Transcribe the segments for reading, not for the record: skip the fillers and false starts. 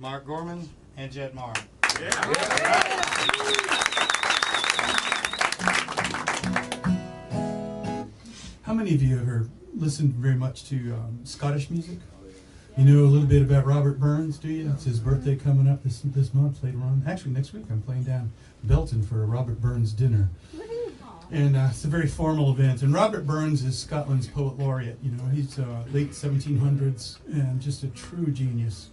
Gorman and Jed Marum. How many of you ever listened very much to Scottish music? You know a little bit about Robert Burns, do you? It's his birthday coming up this month later on. Actually, next week I'm playing down Belton for a Robert Burns dinner. And it's a very formal event. And Robert Burns is Scotland's poet laureate. You know, he's late 1700s and just a true genius.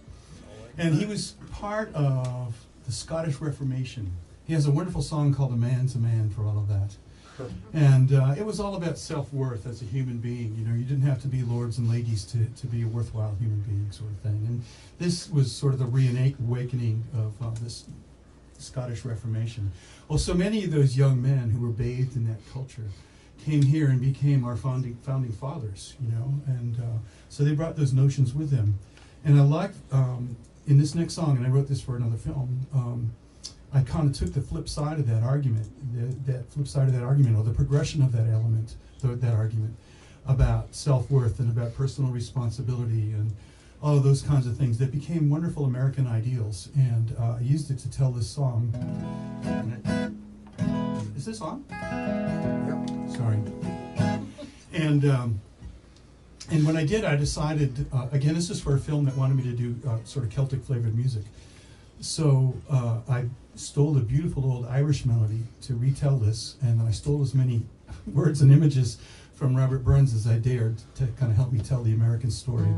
And he was part of the Scottish Reformation. He has a wonderful song called "A Man's a Man" for all of that. And it was all about self-worth as a human being. You know, you didn't have to be lords and ladies to be a worthwhile human being, sort of thing. And this was sort of the reawakening of this Scottish Reformation. Well, so many of those young men who were bathed in that culture came here and became our founding fathers, you know, and so they brought those notions with them. And I like, in this next song, and I wrote this for another film, I kind of took the flip side of that argument, that flip side of that argument, or the progression of that element, that argument, about self-worth and about personal responsibility and all of those kinds of things that became wonderful American ideals. And I used it to tell this song. Is this on? Yep. Sorry. And when I did, I decided, again, this is for a film that wanted me to do sort of Celtic flavored music. So I stole a beautiful old Irish melody to retell this, and I stole as many words and images from Robert Burns as I dared to kind of help me tell the American story.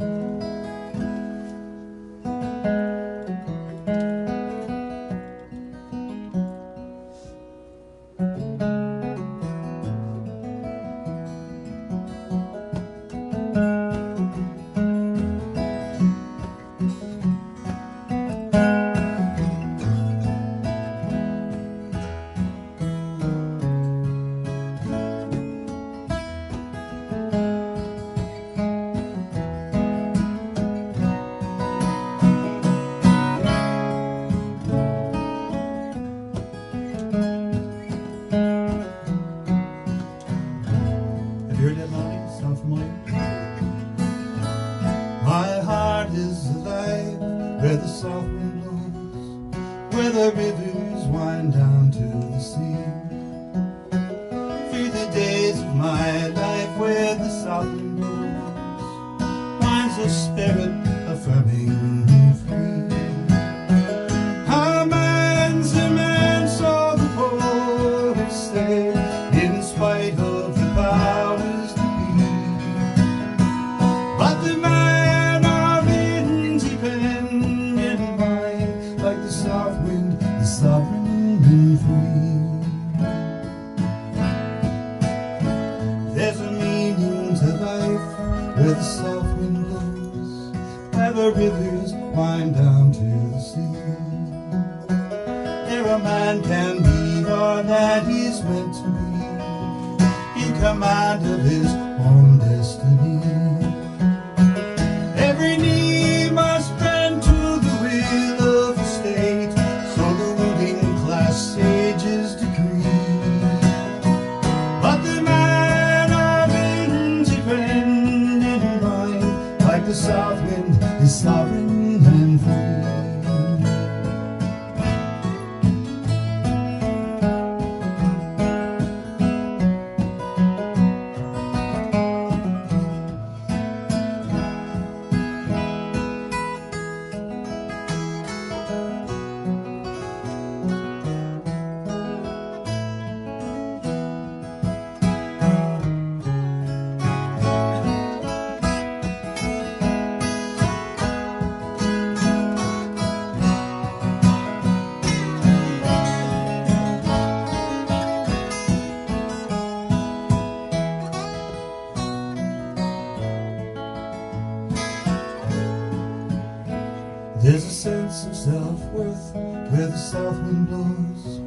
There's a sense of self-worth where the south wind blows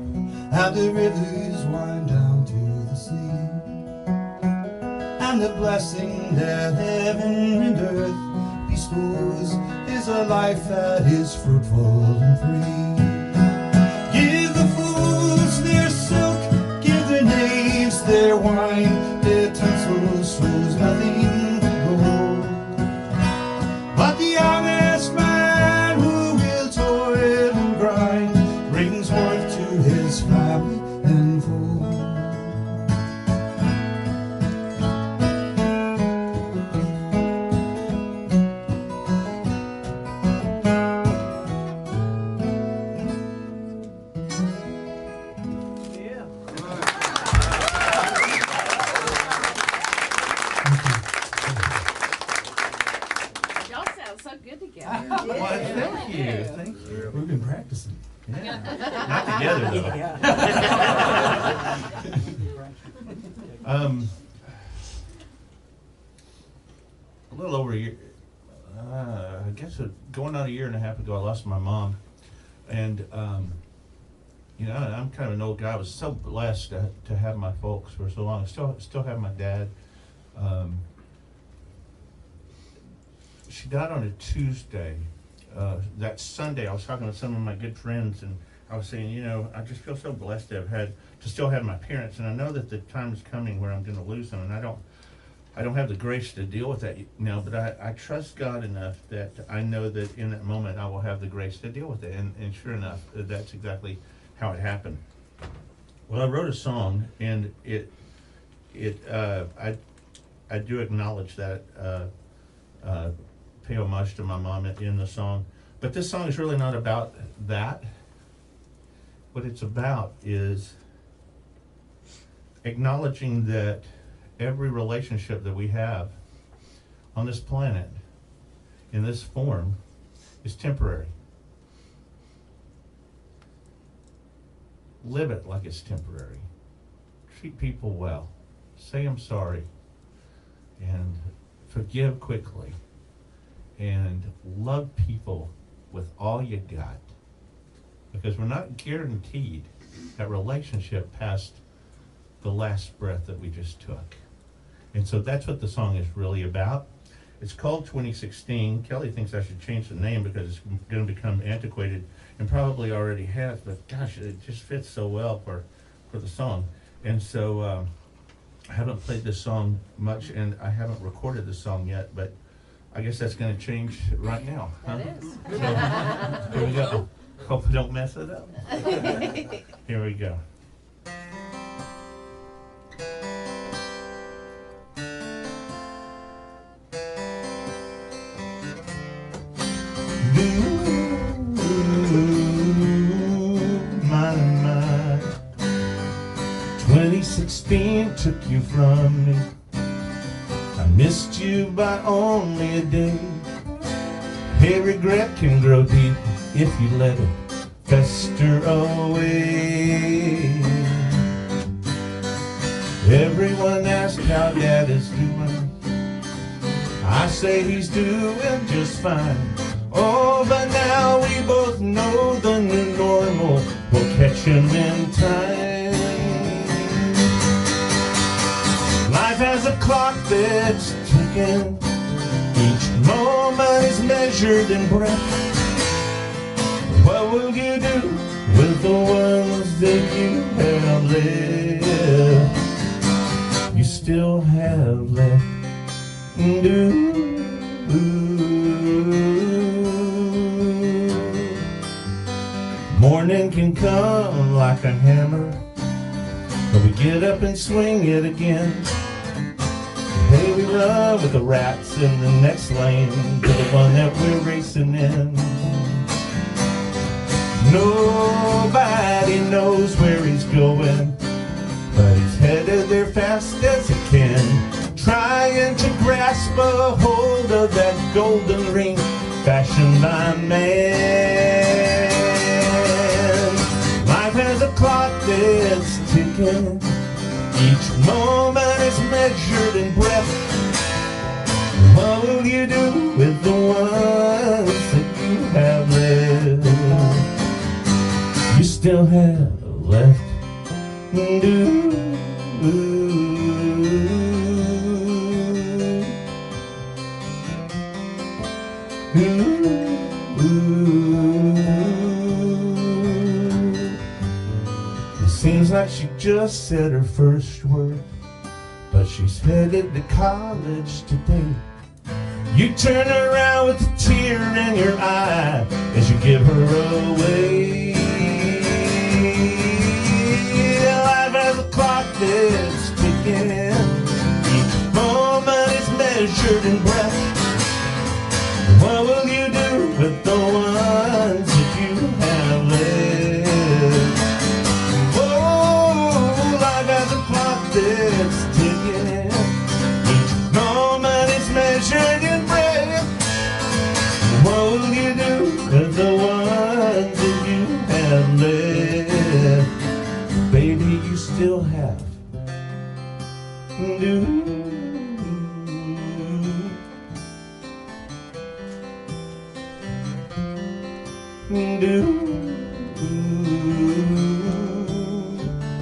and the rivers wind down to the sea, and the blessing that heaven and earth bestows is a life that is fruitful and free. Give the fools their silk, give the knaves their wine, their tinsel shows nothing but gold, but the honest man who will family and foe. Y'all sound so good together. Well, thank you, thank you. We've been practicing. Yeah. Not together though. A little over a year, I guess going on a year and a half ago, I lost my mom. And, you know, I'm kind of an old guy. I was so blessed to have my folks for so long. I still have my dad. She died on a Tuesday. That Sunday, I was talking with some of my good friends, and I was saying, you know, I just feel so blessed to still have my parents, and I know that the time is coming where I'm going to lose them, and I don't have the grace to deal with that now, but I trust God enough that I know that in that moment I will have the grace to deal with it, and sure enough, that's exactly how it happened. Well, I wrote a song, and I do acknowledge that, pay homage to my mom in the song, but this song is really not about that. What it's about is acknowledging that every relationship that we have on this planet in this form is temporary. Live it like it's temporary. Treat people well. Say I'm sorry. And forgive quickly. And love people with all you got. Because we're not guaranteed that relationship past the last breath that we just took. And so that's what the song is really about. It's called 2016. Kelly thinks I should change the name because it's going to become antiquated, and probably already has, but gosh, it just fits so well for the song. And so I haven't played this song much, and I haven't recorded this song yet, but I guess that's going to change right now. Huh? That is. So, here we go. Hope I don't mess it up. Here we go. My 2016 took you from me. I missed you by only a day. Hey, regret can grow deep if you let it fester away. Everyone asks how Dad is doing. I say he's doing just fine. Oh, but now we both know the new normal will catch him in time. Life has a clock that's ticking. Each moment is measured in breath. What will you do with the ones that you have left? You still have left. Morning can come like a hammer, but we get up and swing it again. Hey, we run with the rats in the next lane to the one that we're racing in. Nobody knows where he's going, but he's headed there fast as he can, trying to grasp a hold of that golden ring fashioned by man. Life has a clock that's ticking. Each moment is measured in breath. What will you do with the ones that you have left? You still have left. It seems like she just said her first word, but she's headed to college today. You turn around with a tear in your eye as you give her away. you still have.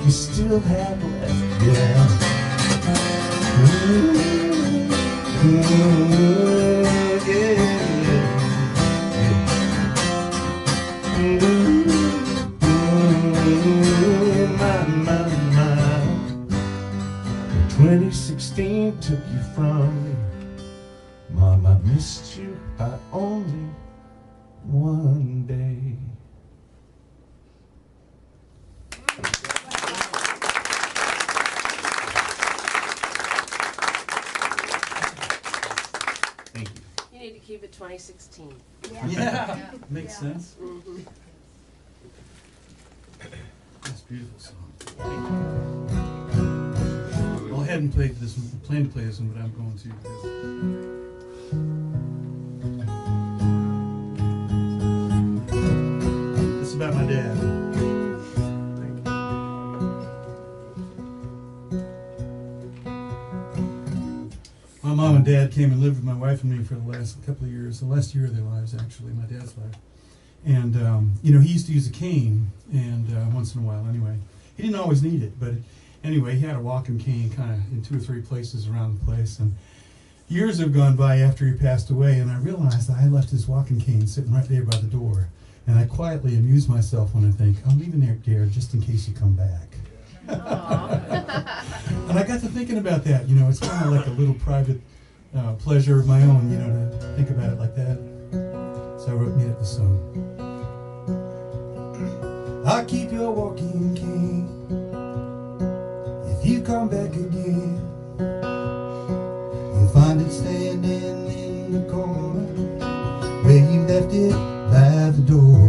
You still have left, yeah. My. 2016 took you from me. Mom, I missed you by only one day. Thank you. You need to keep it 2016. Yeah, makes Yeah. sense. Mm-hmm. That's a beautiful song. Well, I hadn't played this one, planned to play this one, but I'm going to. Because it's about my dad. My mom and dad came and lived with my wife and me for the last couple of years, the last year of their lives, actually, my dad's life. And, you know, he used to use a cane, and once in a while, anyway. He didn't always need it, but anyway, he had a walking cane kind of in 2 or 3 places around the place. And years have gone by after he passed away, and I realized I had left his walking cane sitting right there by the door. And I quietly amuse myself when I think, I'm leaving it there just in case you come back. And I got to thinking about that, you know, it's kind of like a little private pleasure of my own, you know, to think about it like that. So I wrote me up the song. I'll keep your walking cane if you come back again. You'll find it standing in the corner where you left it by the door.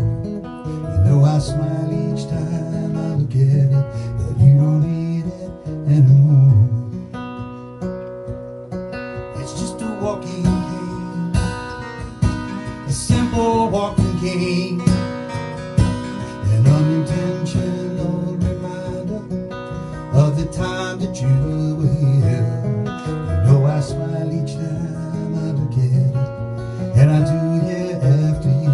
You know I smile each time I look at it, but you don't need it anymore. It's just a walking cane, a simple walking cane, an unintentional reminder of the time that you were here. You know I smile each time I look at it, and I do year after year.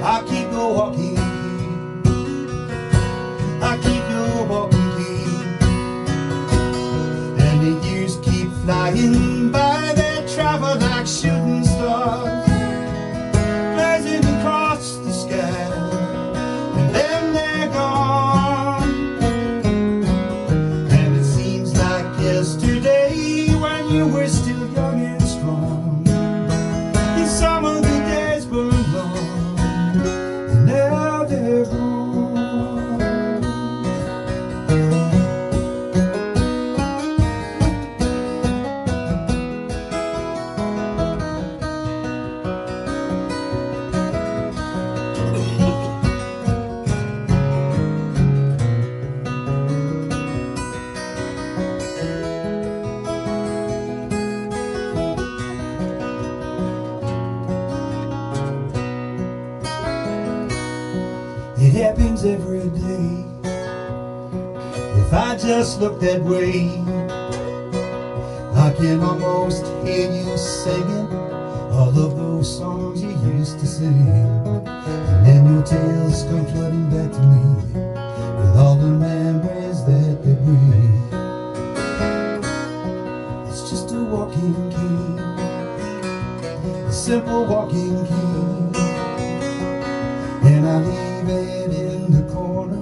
I keep your walking cane, I keep your walking cane, and the years keep flying by, they travel like shooting stars, blazing across the sky, and then they're gone. And it seems like yesterday when you were still young and strong. And some of the days burn long, and now they're gone. It happens every day. If I just look that way, I can almost hear you singing all of those songs you used to sing. And then your tales come flooding back to me with all the memories that they bring. It's just a walking cane, a simple walking cane, and I leave it in the corner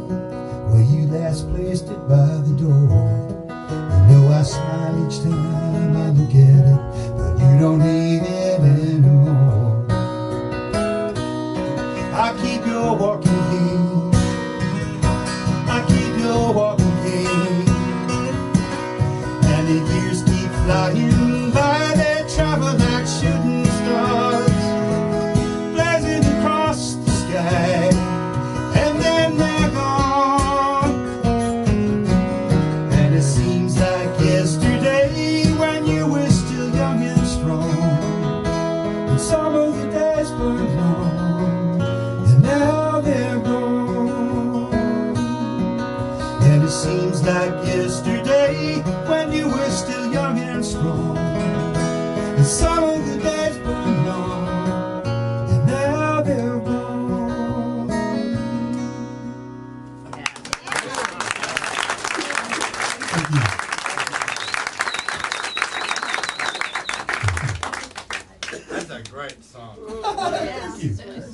where you last placed it by the door. You know I smile each time I look at it, but you don't need it anymore. I keep your walking cane, I keep your walking cane, and the years keep flying by, they travel like shooting stars, blazing across the sky, and then they're gone. And it seems like yesterday when you were still young and strong. it seems like yesterday when you were still young and strong. And some of the days burn long, and now they're gone. Thank you. That's a great song. Thank you. That's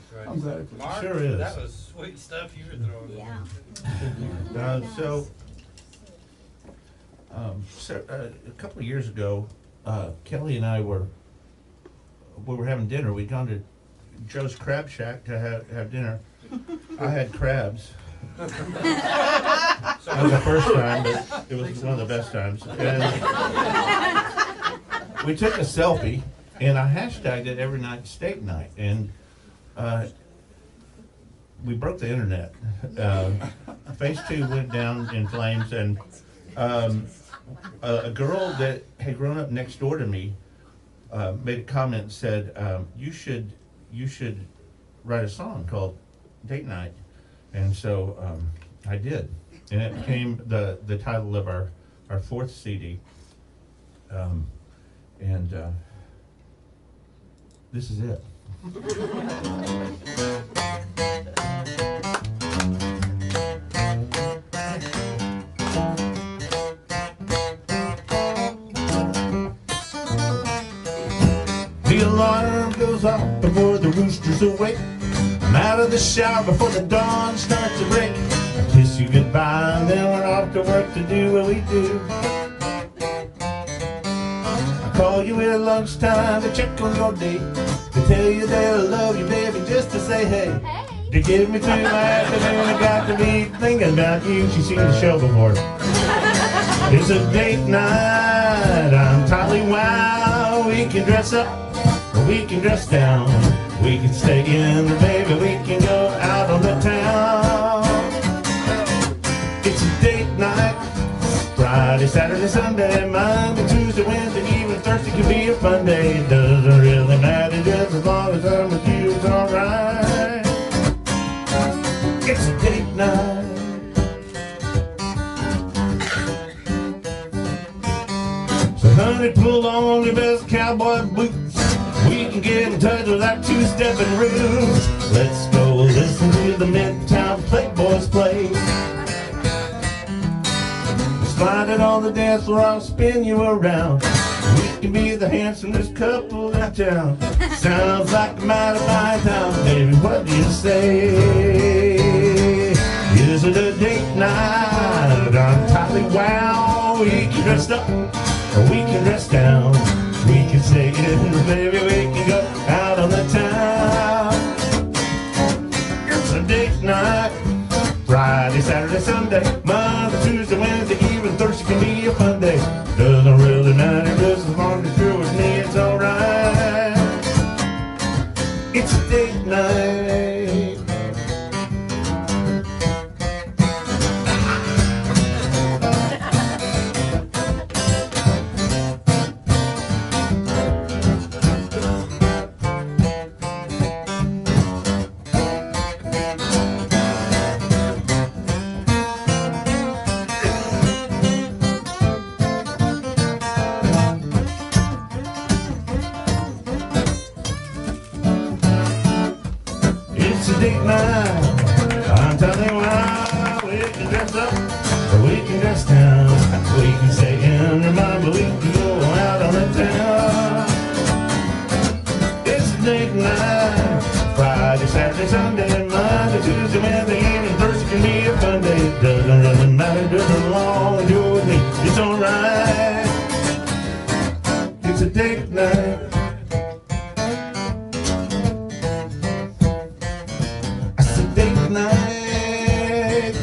great. I'm glad I put Mark, Sure is. that was sweet stuff you were throwing. Yeah. A couple of years ago, Kelly and I were having dinner. We'd gone to Joe's Crab Shack to have dinner. I had crabs. That was the first time, but it was one of the best times. And we took a selfie, and I hashtagged it every night, steak night, and we broke the internet. Phase 2 went down in flames, and a girl that had grown up next door to me made a comment and said, you should write a song called Date Night. And so I did, and it became the title of our fourth CD. This is it. The alarm goes off before the rooster's awake. I'm out of the shower before the dawn starts to break. I kiss you goodbye and then we're off to work to do what we do. I call you at lunchtime to check on your date, to tell you that I love you, baby, just to say hey. To get me through my afternoon, I got to be thinking about you. She's seen the show before. It's a date night, I'm totally wild. We can dress up or we can dress down. We can stay in, or baby, we can go out on the town. It's a date night, Friday, Saturday, Sunday, Monday, Tuesday, Wednesday, even Thursday can be a fun day. It doesn't really matter, just as long as I'm with you, it's alright. It's a date night. So honey, pull on your best cowboy boots. We can get in touch with our two-stepping roots. Let's go listen to the Midtown Playboys play. Slide it on the dance floor, I'll spin you around. We can be the handsomest couple in town. Sounds like a mighty fine time, baby, what do you say? Is it a date night? I'm totally wild. We can dress up or we can dress down. We can stay in, baby, we can go out on the town. It's a date night, Friday, Saturday, Sunday, Monday, Tuesday, Wednesday, even Thursday can be a fun day. Doesn't really matter, just as long as you're with me, it's alright. It's a date night. It's a date night, I'm telling you why. We can dress up, or we can dress down. We can stay in our mind, but we can go out on the town. It's a date night, Friday, Saturday, Sunday, Monday, Tuesday, Wednesday, even Thursday can be a fun day. Doesn't really matter, just as long as you're with me, it's alright. It's a date night. Date night.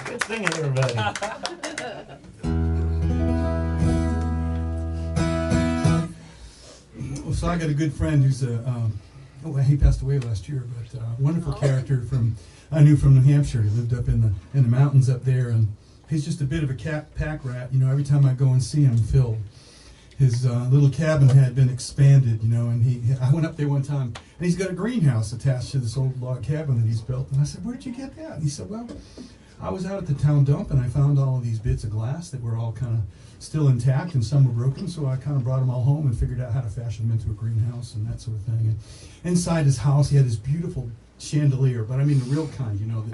Good singing, everybody. Well, so I got a good friend who's he passed away last year, but wonderful character I knew from New Hampshire. He lived up in the mountains up there, and he's just a bit of a pack rat. You know, every time I go and see him, Phil, his little cabin had been expanded, you know, and I went up there one time, and he's got a greenhouse attached to this old log cabin that he's built. And I said, "Where'd you get that?" And he said, "Well, I was out at the town dump, and I found all of these bits of glass that were all kind of still intact, and some were broken, so I kind of brought them all home and figured out how to fashion them into a greenhouse and that sort of thing." And inside his house, he had this beautiful chandelier, but I mean the real kind, you know,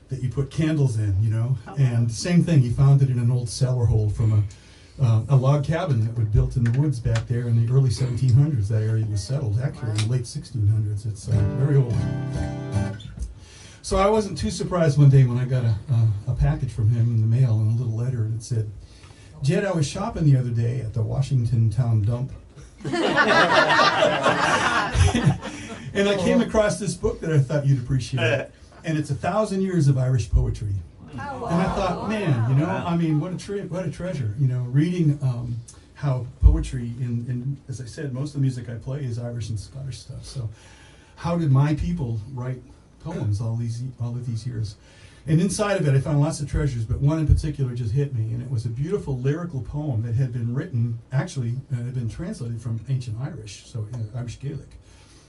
that you put candles in, you know. And same thing, he found it in an old cellar hole from a log cabin that was built in the woods back there in the early 1700s. That area was settled, actually in the late 1600s. It's very old. So I wasn't too surprised one day when I got a package from him in the mail and a little letter, and it said, "Jed, I was shopping the other day at the Washington Town Dump." And I came across this book that I thought you'd appreciate. And it's 1,000 Years of Irish Poetry. And I thought, man, you know, I mean, what a treasure, you know, reading how poetry, in as I said, most of the music I play is Irish and Scottish stuff. So how did my people write poems all of these years? And inside of it, I found lots of treasures, but one in particular just hit me, and it was a beautiful lyrical poem that had been written, actually, had been translated from ancient Irish, so Irish Gaelic.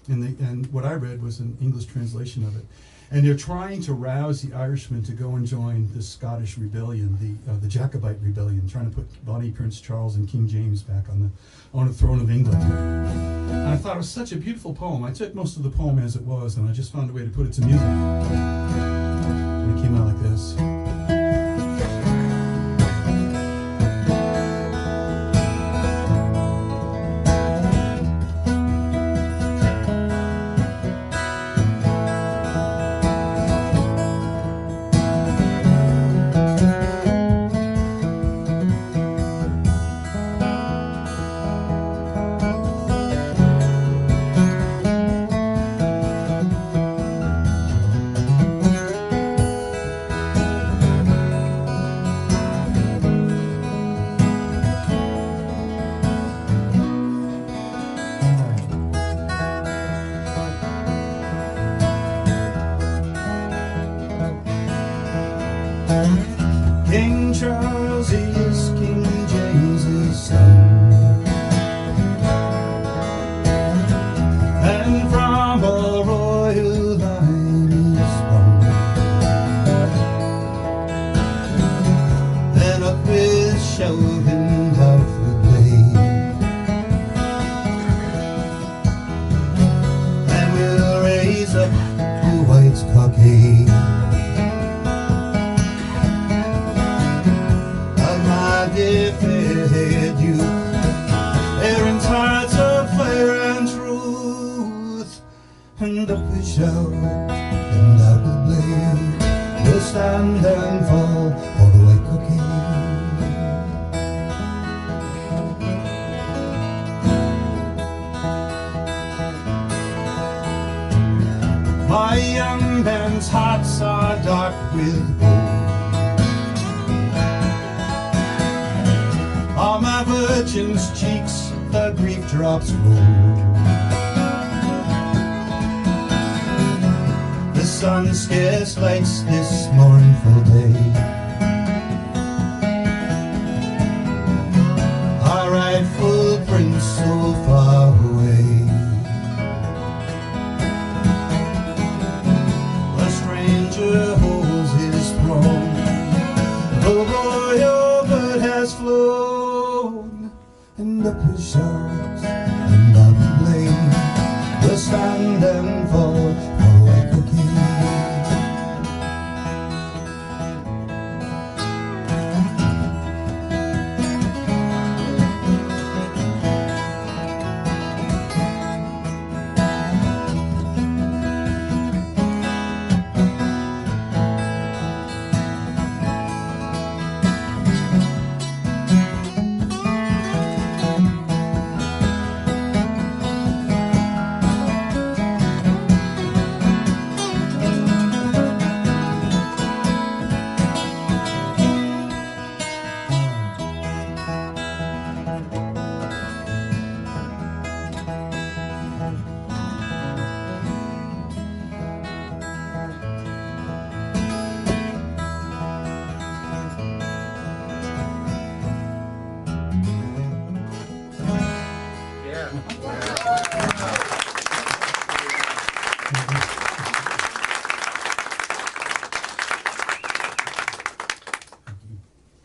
And what I read was an English translation of it. And they're trying to rouse the Irishmen to go and join the Scottish rebellion, the Jacobite rebellion, trying to put Bonnie Prince Charles and King James back on the throne of England. And I thought it was such a beautiful poem. I took most of the poem as it was, and I just found a way to put it to music. And it came out like this. King Charles is King James's son, and from a royal line is sprung. Then up with shouting out the blade, and we'll raise up the White's cockade. Fair youth, errant hearts of fire and truth, and up we shout, and out we blade, we'll stand and fall for the white cocaine. My young men's hearts are dark with gold, on my virgin's cheeks the grief drops roll. The sun scarce lights this mournful day. Our rightful prince so far away. A stranger holds his throne, the royal bird has flown, and up we shout, and down we blade, we'll stand and fall for white cocaine.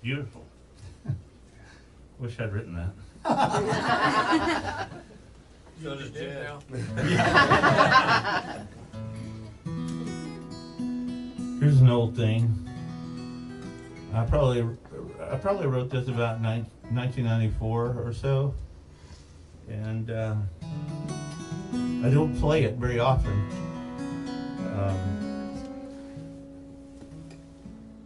Beautiful. Wish I'd written that. So does Jed. Here's an old thing. I probably wrote this about 1994 or so, and I don't play it very often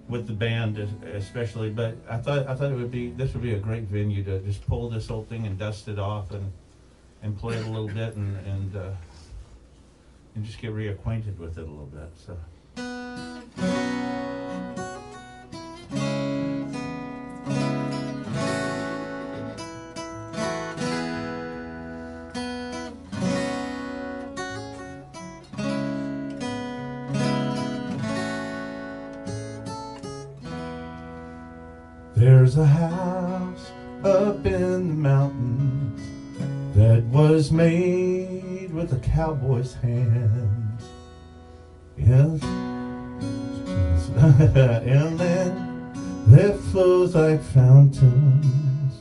with the band, especially. But I thought this would be a great venue to just pull this old thing and dust it off and play it a little bit and just get reacquainted with it a little bit. So. There's a house up in the mountains that was made with a cowboy's hands. Yes, and then there flows like fountains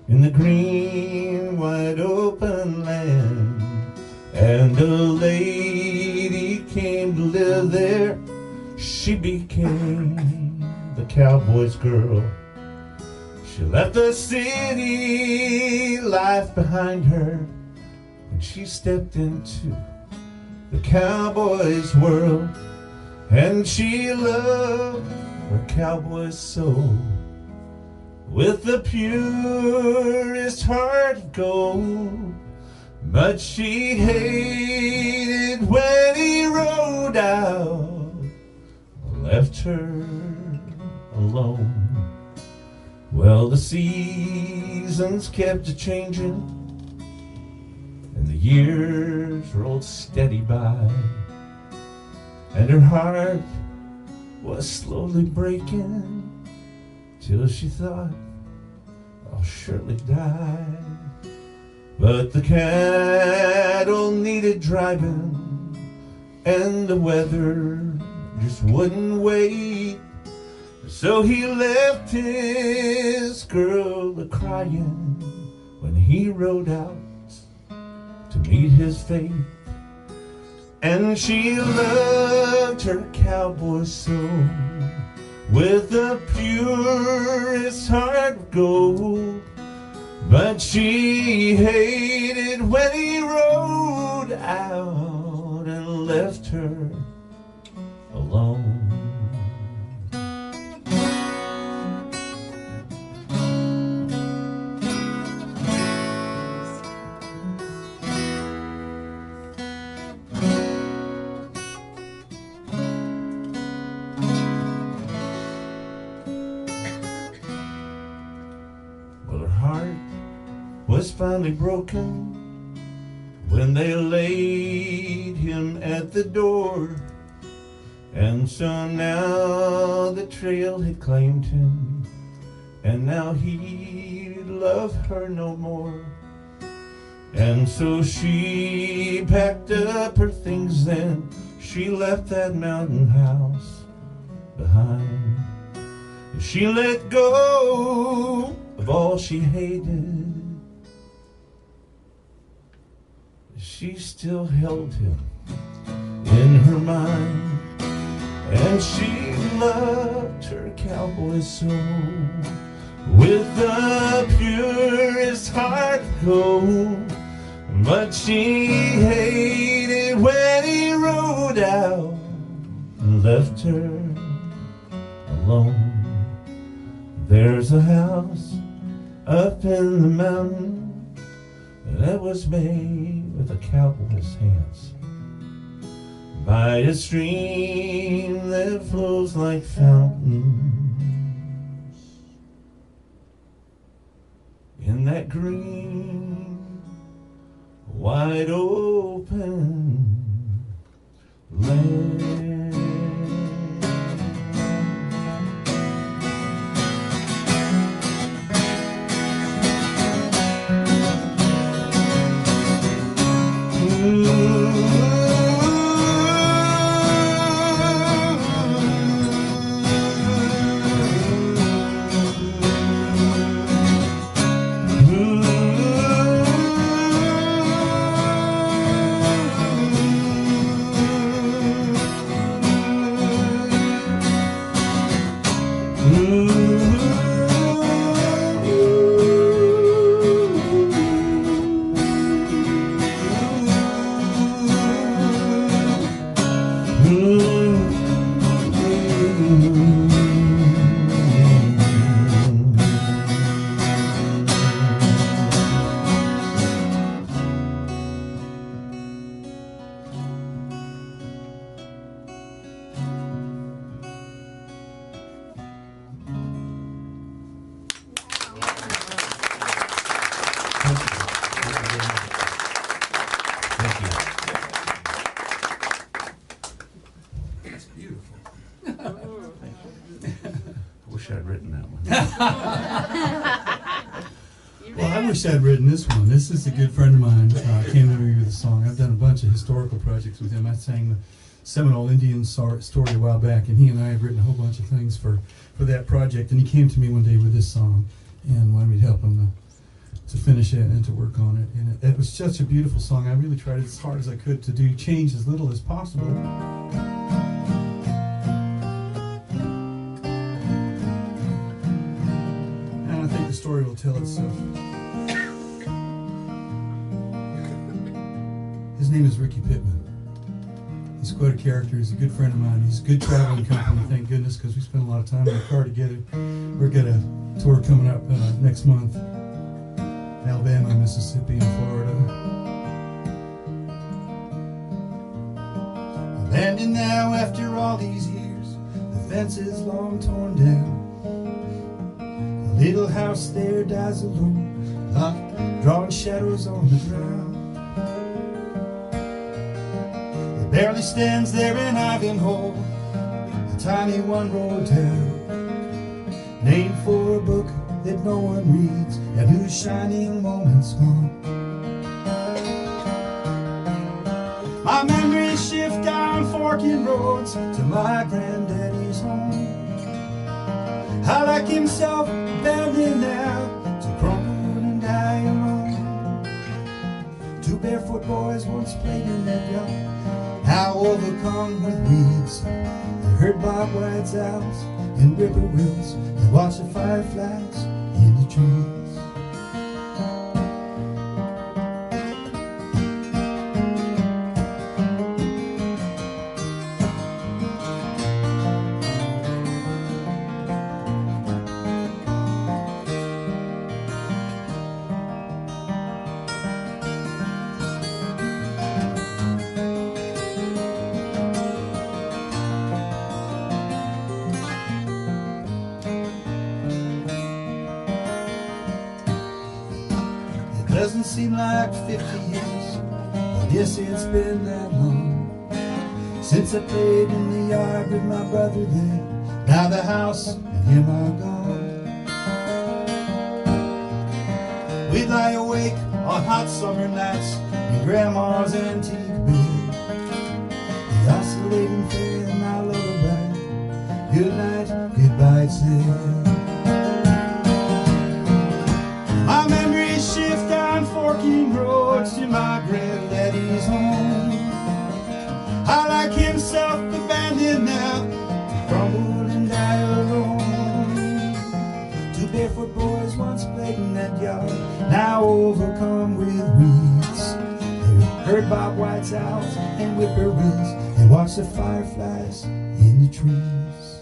in the green, wide open land. And a lady came to live there. She became the cowboy's girl. She left the city life behind her when she stepped into the cowboy's world. And she loved her cowboy's soul with the purest heart of gold. But she hated when he rode out, left her alone. Well, the seasons kept a-changing, and the years rolled steady by, and her heart was slowly breaking, till she thought, I'll surely die. But the cattle needed driving, and the weather just wouldn't wait. So he left his girl a-crying when he rode out to meet his fate. And she loved her cowboy soul with the purest heart of gold. But she hated when he rode out and left her alone. Was finally broken when they laid him at the door. And so now the trail had claimed him, and now he'd love her no more. And so she packed up her things then, she left that mountain house behind. She let go of all she hated. She still held him in her mind, and she loved her cowboy soul with the purest heart of gold. But she hated when he rode out and left her alone. There's a house up in the mountain that was made with a cowboy's hands, by a stream that flows like fountains in that green, wide open land. Well, I wish I'd written this one. This is a good friend of mine. Came to me with a song. I've done a bunch of historical projects with him. I sang the Seminole Indian story a while back, and he and I have written a whole bunch of things for that project. And he came to me one day with this song and wanted me to help him to finish it and to work on it. And it was such a beautiful song. I really tried as hard as I could to do change as little as possible. And I think the story will tell itself. His name is Ricky Pittman. He's quite a character. He's a good friend of mine. He's a good traveling company, thank goodness, because we spend a lot of time in the car together. We've got a tour coming up next month. Alabama, Mississippi, and Florida. Landing now after all these years, the fence is long torn down. The little house there dies alone, drawing shadows on the ground. It barely stands there in Ivanhoe, a tiny one-row town, named for a book that no one reads and whose shining moments gone. My memories shift down forking roads to my granddaddy's home. How like himself abandoned now to crumble and die alone. Two barefoot boys once played in that yard, now overcome with weeds. They heard Bob White's owls and whippoorwills and watched the fireflies in the trees. Doesn't seem like 50 years, I guess it's been that long since I played in the yard with my brother there. Now the house and him are gone. We'd lie awake on hot summer nights in Grandma's antique bed, the oscillating fan, our lullaby. Good night, goodbye, it said. My memories shift down forking roads to my granddaddy's home. I like himself abandoned now, to crumble and die alone. Two barefoot boys once played in that yard, now overcome with weeds. They heard Bob White's owls and whippoorwills and watched the fireflies in the trees.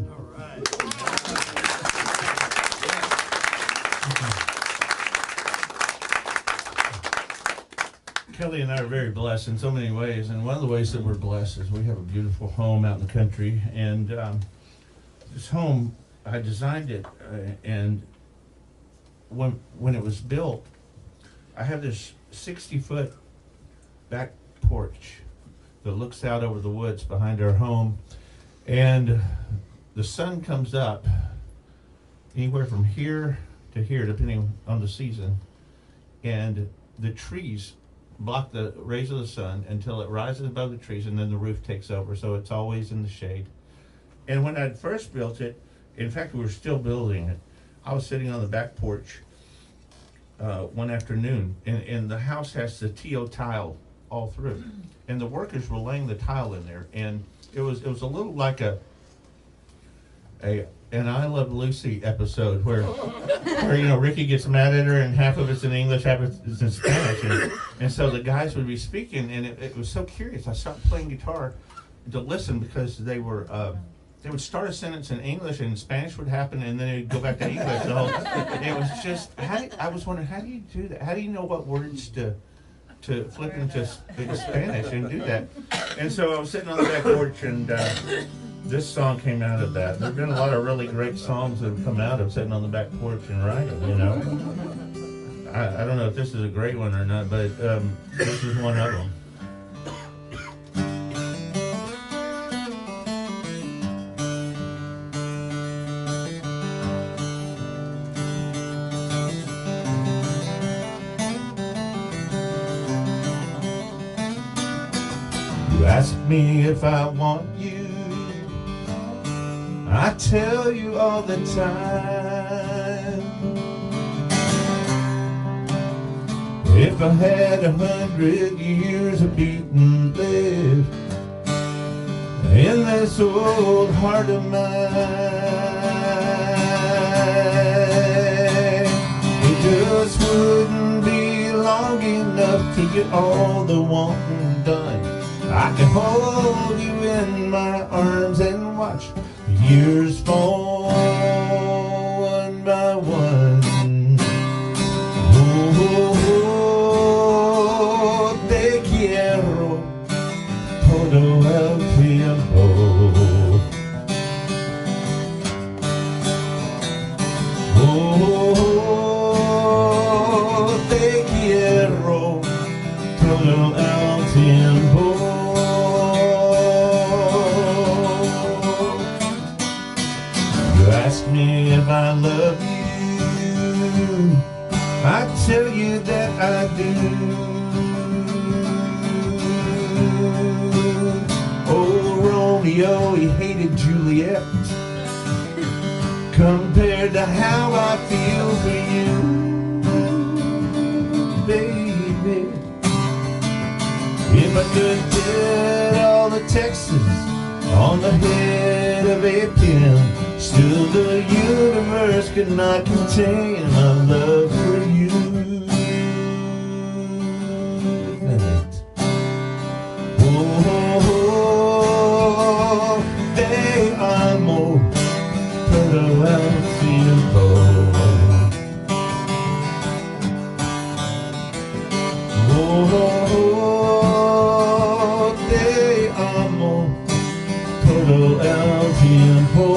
All right. Kelly and I are very blessed in so many ways, and one of the ways that we're blessed is we have a beautiful home out in the country. And this home, I designed it, and when it was built, I have this 60-foot back porch that looks out over the woods behind our home, and the sun comes up anywhere from here to here, depending on the season, and the trees block the rays of the sun until it rises above the trees, and then the roof takes over, so it's always in the shade. And when I first built it, in fact, we were still building it, I was sitting on the back porch one afternoon, and the house has the TO tile all through, and the workers were laying the tile in there, and it was a little like an I Love Lucy episode where Ricky gets mad at her and half of it's in English, half of it's in Spanish, and so the guys would be speaking, and it was so curious. I stopped playing guitar to listen because they would start a sentence in English and Spanish would happen, and then it would go back to English. So it was just, I was wondering, how do you do that? How do you know what words to flip into Spanish and do that? And so I was sitting on the back porch, and this song came out of that. There have been a lot of really great songs that have come out of sitting on the back porch and writing, I don't know if this is a great one or not, but this is one of them. ask me if I want you, I tell you all the time. If I had 100 years of beating left in this old heart of mine, it just wouldn't be long enough to get all the wanting done. I can hold you in my arms and watch the years fall one by one. Oh, oh, oh, te quiero todo el tiempo. Oh, te quiero todo el tiempo. You ask me if I love you, I tell you that I do. Oh, Romeo, he hated Juliet compared to how I feel for you, baby. If I could get all the Texas on the head of a pin, still the universe could not contain my love for you. Oh, te amo todo el tiempo. Oh, te amo todo el tiempo.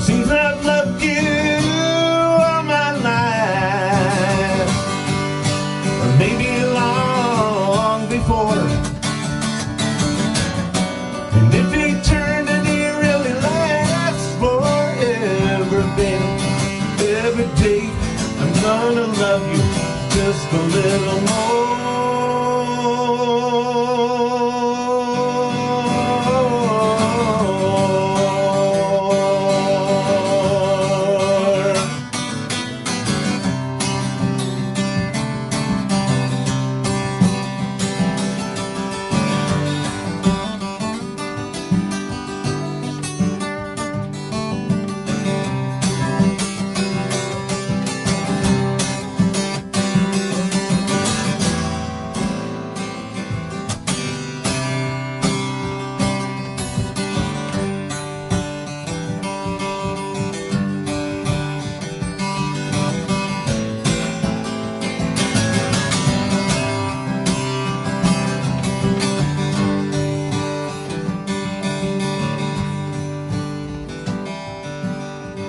Seems I've loved you all my life, or maybe long before. And if eternity really lasts forever, baby, every day I'm gonna love you just a little more.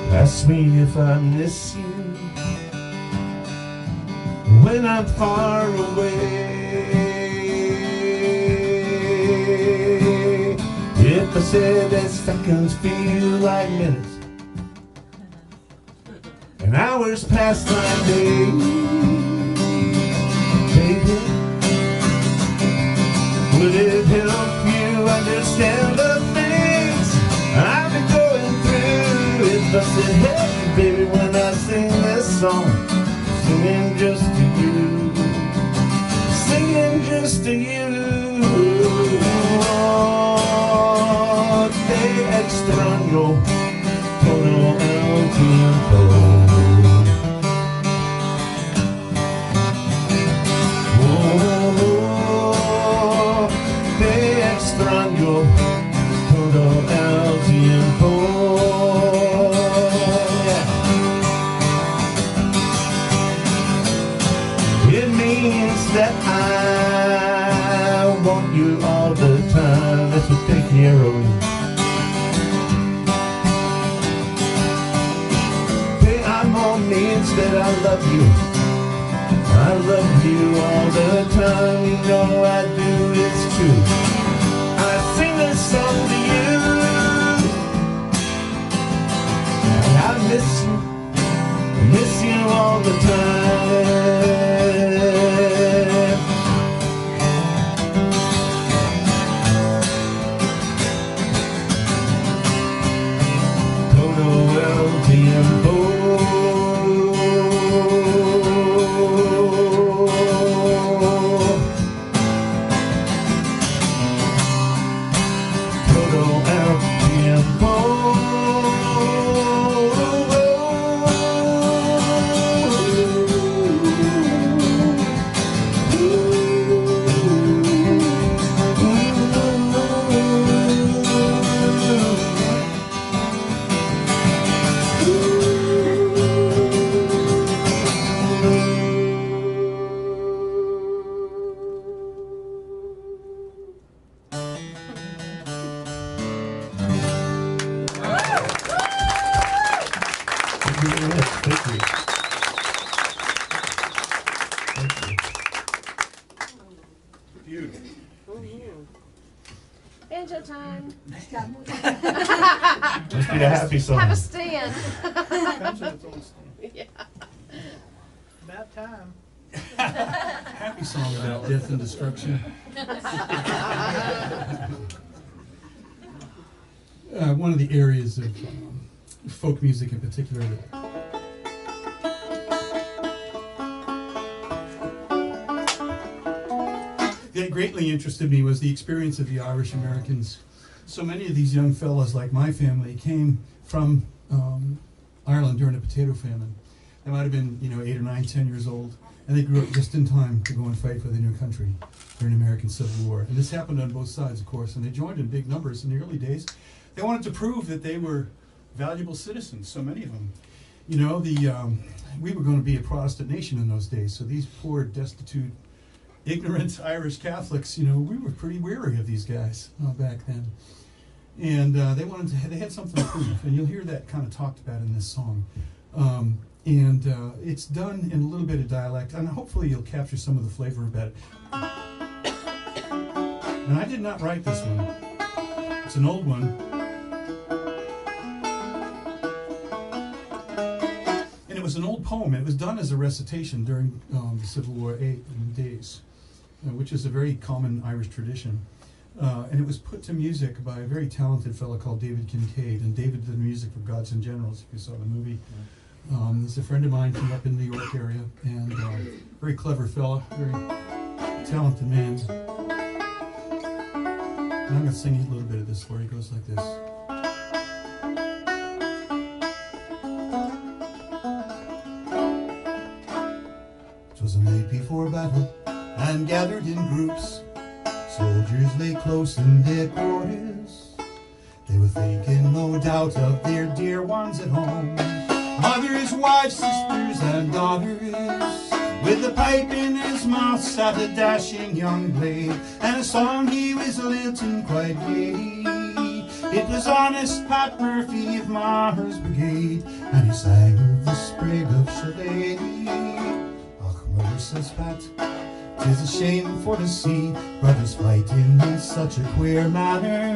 Ask me if I miss you when I'm far away. If I said that seconds feel like minutes and hours pass like days, baby, would it help you understand the things I've been going through? If I said, hey, baby, when I sing this song, singing just to you, singing just to you. Oh, te extraño todo el tiempo. Oh, te extraño todo el tiempo. That I want you all the time. That's what te quiero. Te amo means that I love you. I love you all the time. You know I do, it's true. I sing this song to you, and I miss you all the time. Banjo time. Must be a happy song. Have a stand. Yeah. About time. Happy song about death and destruction. One of the areas of folk music in particular that greatly interested me was the experience of the Irish Americans. So many of these young fellas, like my family, came from Ireland during a potato famine. They might have been, 8 or 9, 10 years old, and they grew up just in time to go and fight for the new country during the American Civil War. And this happened on both sides, of course, and they joined in big numbers in the early days. They wanted to prove that they were valuable citizens, so many of them. We were going to be a Protestant nation in those days, so these poor, destitute, ignorant Irish Catholics, we were pretty weary of these guys back then. And they had something to prove, and you'll hear that kind of talked about in this song. It's done in a little bit of dialect, and hopefully you'll capture some of the flavor about it. And I did not write this one. It's an old one. And it was an old poem. It was done as a recitation during the Civil War days, which is a very common Irish tradition. And it was put to music by a very talented fellow called David Kincaid. And David did the music for Gods and Generals, if you saw the movie. He's a friend of mine from up in the New York area, and very clever fella, very talented man. And I'm going to sing you a little bit of this for you. It goes like this. "'Twas a night before battle, and gathered in groups, soldiers lay close in their quarters. They were thinking, no doubt, of their dear ones at home, mothers, wives, sisters, and daughters. With a pipe in his mouth sat a dashing young blade, and a song he was lilting quite gay. It was honest Pat Murphy of Maher's brigade, and he sang of the sprig of Shillelagh. Och, mother, says Pat, 'tis a shame for to see brothers fighting in such a queer manner.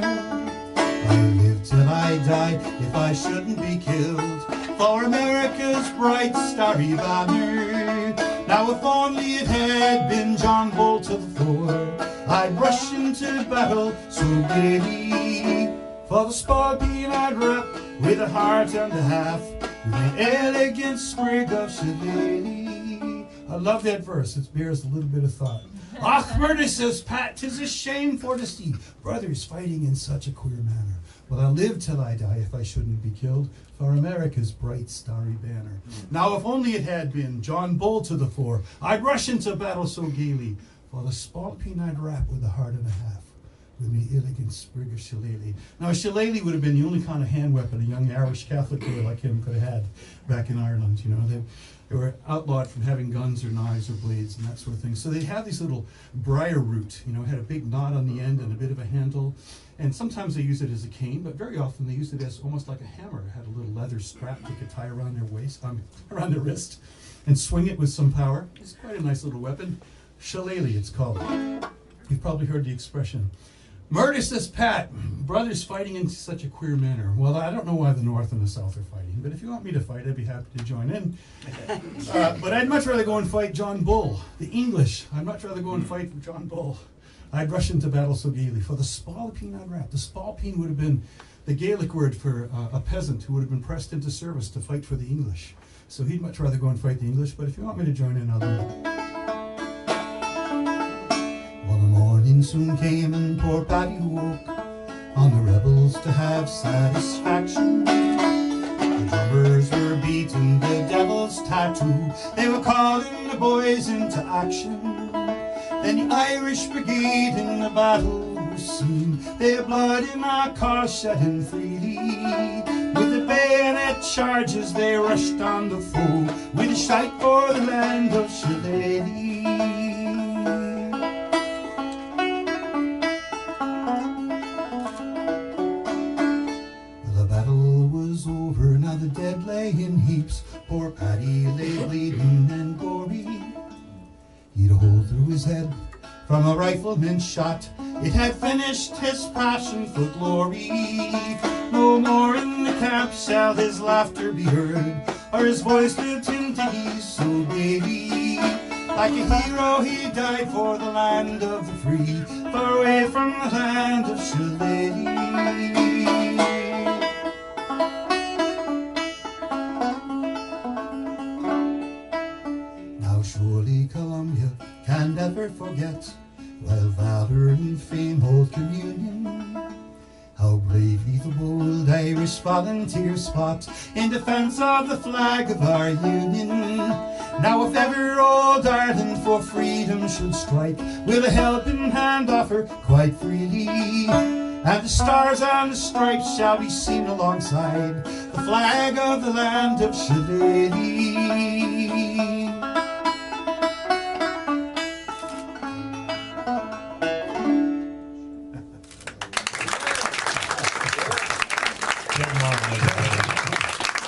I live till I die if I shouldn't be killed for America's bright starry banner. Now if only it had been John Bull to the fore, I'd rush into battle so gaily. For the spalpeen I'd wrap with a heart and a half, with an elegant sprig of shillelagh. I love that verse. It bears a little bit of thought. Och, murder, says Pat, 'tis a shame for to see brothers fighting in such a queer manner. Well, I'll live till I die if I shouldn't be killed for America's bright starry banner. Now if only it had been John Bull to the fore, I'd rush into battle so gaily. For the spalpeen I'd wrap with a heart and a half, with me elegant sprig of shillelagh. Now a shillelagh would have been the only kind of hand weapon a young Irish Catholic boy like him could have had back in Ireland. They were outlawed from having guns or knives or blades and that sort of thing. So they had these little briar root, had a big knot on the end and a bit of a handle. And sometimes they use it as a cane, but very often they use it as almost like a hammer. It had a little leather strap they could tie around their waist, around their wrist, and swing it with some power. It's quite a nice little weapon. Shillelagh, it's called. You've probably heard the expression. Murder, says Pat, brothers fighting in such a queer manner. Well, I don't know why the North and the South are fighting, but if you want me to fight, I'd be happy to join in. But I'd much rather go and fight John Bull, the English. I'd much rather go and fight John Bull. I'd rush into battle so gaily. For the spalpeen I'd wrap. The spalpeen would have been the Gaelic word for a peasant who would have been pressed into service to fight for the English. So he'd much rather go and fight the English, but if you want me to join in, I'll do it. Well, the morning soon came and poor Paddy woke on the rebels to have satisfaction. The drummers were beating the devil's tattoo. They were calling the boys into action. Then the Irish brigade in the battle was seen, their blood in our cause shedding freely. With the bayonet charges they rushed on the foe, with a shout for the land of Shillelagh. Well, the battle was over, now the dead lay in heaps. Poor Paddy lay bleeding and gory. He'd a hole through his head from a rifleman shot. It had finished his passion for glory. No more in the camp shall his laughter be heard, or his voice lift him to ease so gay. Like a hero he died for the land of the free, far away from the land of Chile. Now surely Columbia can never forget, while valor and fame hold communion, how bravely the bold Irish volunteers fought in defense of the flag of our union. Now if ever old Ireland for freedom should strike, we'll a helping hand offer quite freely, and the stars and the stripes shall be seen alongside the flag of the land of Chile.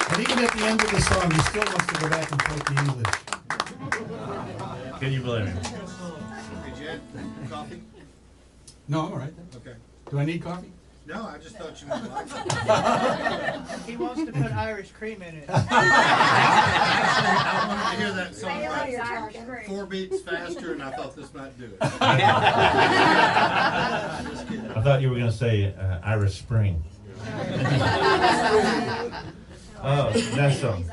And even at the end of the song, he still wants to go back and quote the English. Can you blame him? Hey, Jed, coffee? No, I'm all right. Okay. Do I need coffee? No, I just thought you might like it. He wants to put Irish cream in it. I wanted to hear that song about 4 beats faster, and I thought this might do it. Just kidding. I thought you were going to say Irish Spring. Oh, that song.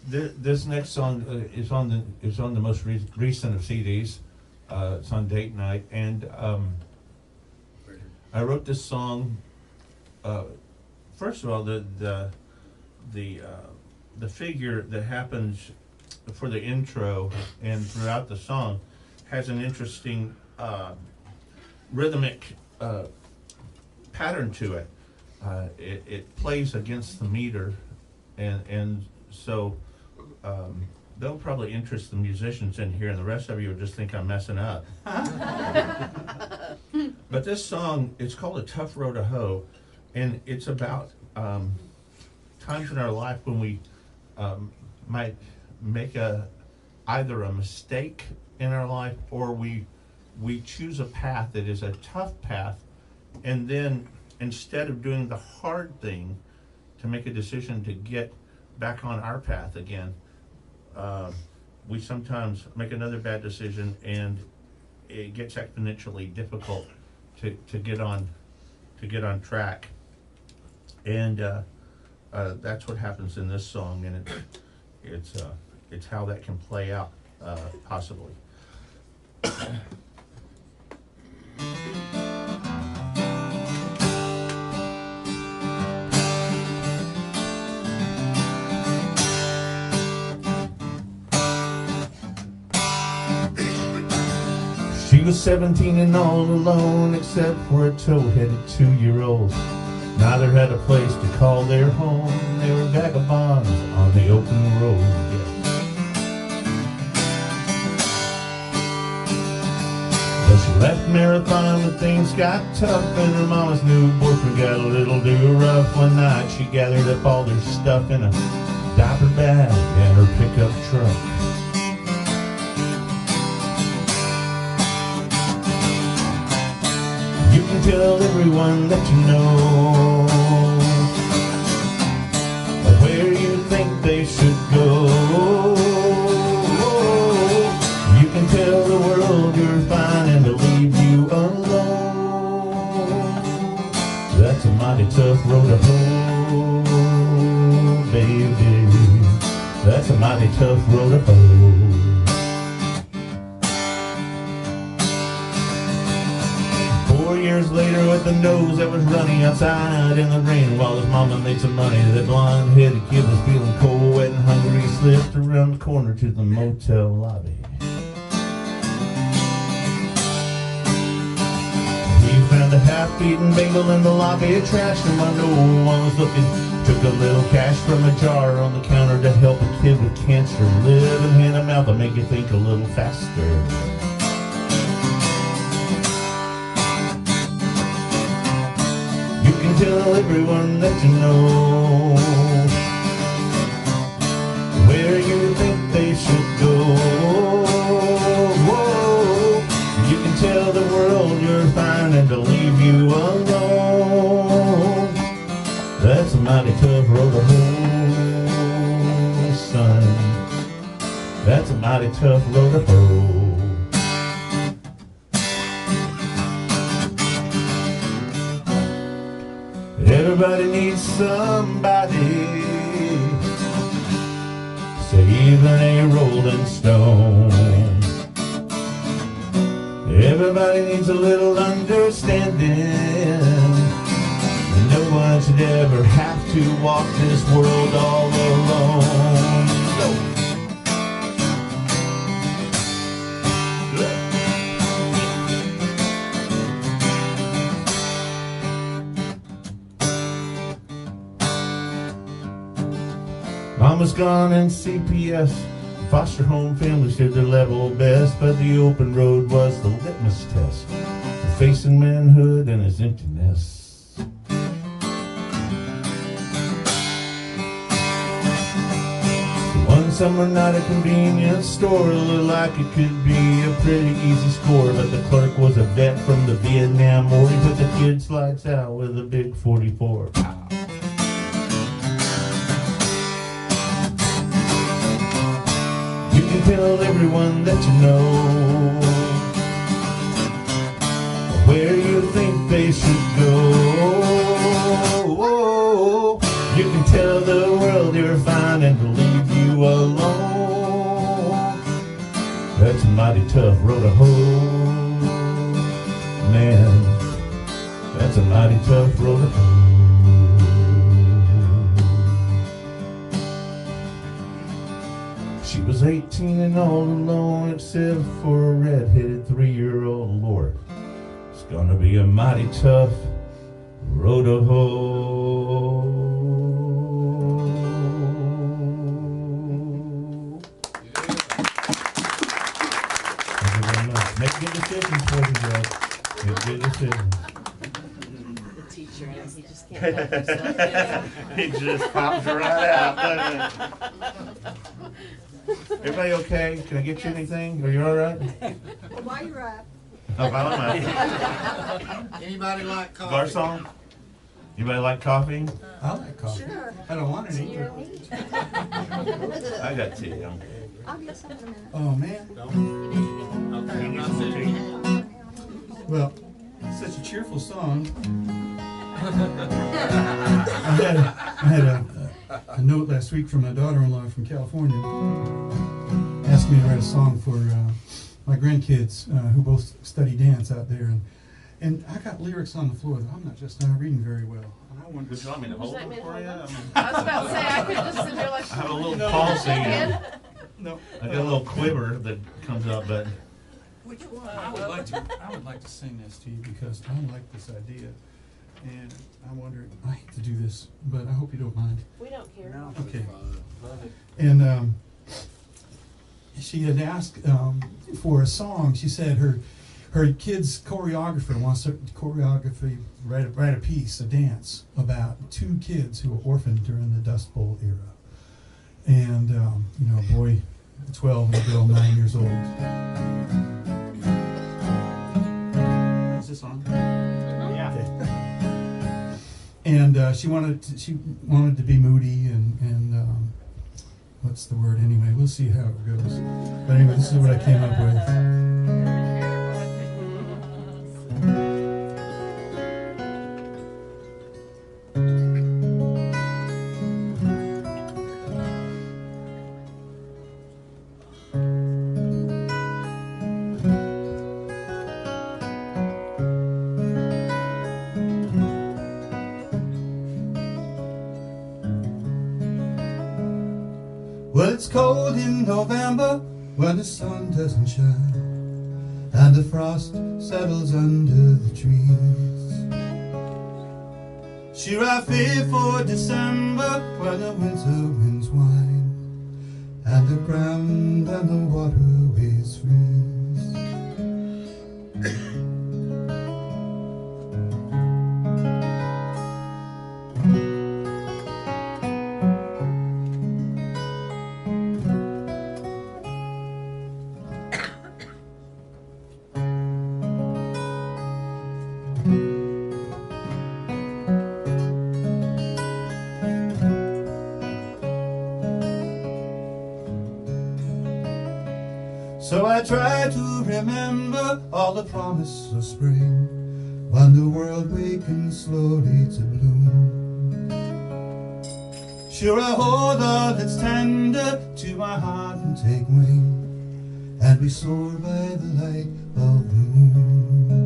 This next song is on the most recent of CDs. It's on Date Night, and I wrote this song. First of all, the figure that happens for the intro and throughout the song has an interesting rhythmic pattern to it. It plays against the meter, and so they'll probably interest the musicians in here, and the rest of you will just think I'm messing up. But this song, it's called A Tough Row To Hoe, and it's about times in our life when we might make either a mistake in our life, or we choose a path that is a tough path, and then instead of doing the hard thing to make a decision to get back on our path again, we sometimes make another bad decision, and it gets exponentially difficult to get on track. And that's what happens in this song, and it's how that can play out possibly. She was 17 and all alone, except for a tow-headed 2-year-old. Neither had a place to call their home. They were vagabonds on the open road. Yeah. But she left Marathon when things got tough, and her mama's new boyfriend got a little too rough. One night she gathered up all their stuff in a diaper bag and her pickup truck. You can tell everyone that you know where you think they should go. You can tell the world you're fine and to leave you alone. That's a mighty tough road to hoe, baby. That's a mighty tough road to hoe. 4 years later, with the nose that was running outside in the rain while his mama made some money, that blonde-headed kid was feeling cold, wet, and hungry. He slipped around the corner to the motel lobby. He found a half-eaten bagel in the lobby, a trash room while no one was looking. Took a little cash from a jar on the counter to help a kid with cancer live, and hand him out to make you think a little faster. You can tell everyone that you know where you think they should go. Whoa. tell the world you're fine and to leave you alone. That's a mighty tough road to hoe, son. That's a mighty tough road to hoe. Everybody needs somebody, say even a rolling stone. Everybody needs a little understanding. No one should ever have to walk this world all alone. Go. Mama's gone and CPS. Foster home families did their level best, but the open road was the litmus test for facing manhood and his emptiness. One summer night at a convenience store, it looked like it could be a pretty easy score, but the clerk was a vet from the Vietnam War. He put the kid's lights out with a big 44. Pow. You can tell everyone that you know where you think they should go. You can tell the world you're fine and to leave you alone. That's a mighty tough road to hoe, man. That's a mighty tough road to hoe. She was 18 and all alone, except for a red-headed 3-year-old. Lord, it's gonna be a mighty tough road to hoe. Thank you very much. Make good decisions for you, guys. Make good decisions. The teacher, he just can't help himself. He just pops right out, doesn't it? Everybody okay? Can I get you anything? Are you all right? Well, while you're up, Oh, I don't know. Anybody like coffee? Garcon? Anybody like coffee? I like coffee. sure, I don't want any. You and me. I got tea. I'm good. I'll get some in a minute. Oh, man. Okay, I'm not sitting. Well, it's such a cheerful song. I had a note last week from my daughter-in-law from California. Asked me to write a song for my grandkids who both study dance out there. And I got lyrics on the floor that I'm not reading very well. And I wonder, Would you want me to hold them for you? I was about to say, I could just sit there like. I have a little palsy. And no, I got a little quiver that comes up, but Which one? I would like to sing this to you because I like this idea. And I wondered, I hate to do this, but I hope you don't mind. We don't care. No. Okay. And she had asked for a song. She said her kid's choreographer wants to write a piece, a dance about 2 kids who were orphaned during the Dust Bowl era. And a boy 12 and a girl 9 years old. Is this on? Yeah. Okay. And she wanted to be moody and what's the word anyway? We'll see how it goes. But anyway, this is what I came up with. Well, it's cold in November when the sun doesn't shine and the frost settles under the trees. She write for December when the winter winds whine and the ground and the waterways freeze. I try to remember all the promise of spring, when the world wakens slowly to bloom. Sure, I hold all that's tender to my heart and take wing, and we soar by the light of the moon.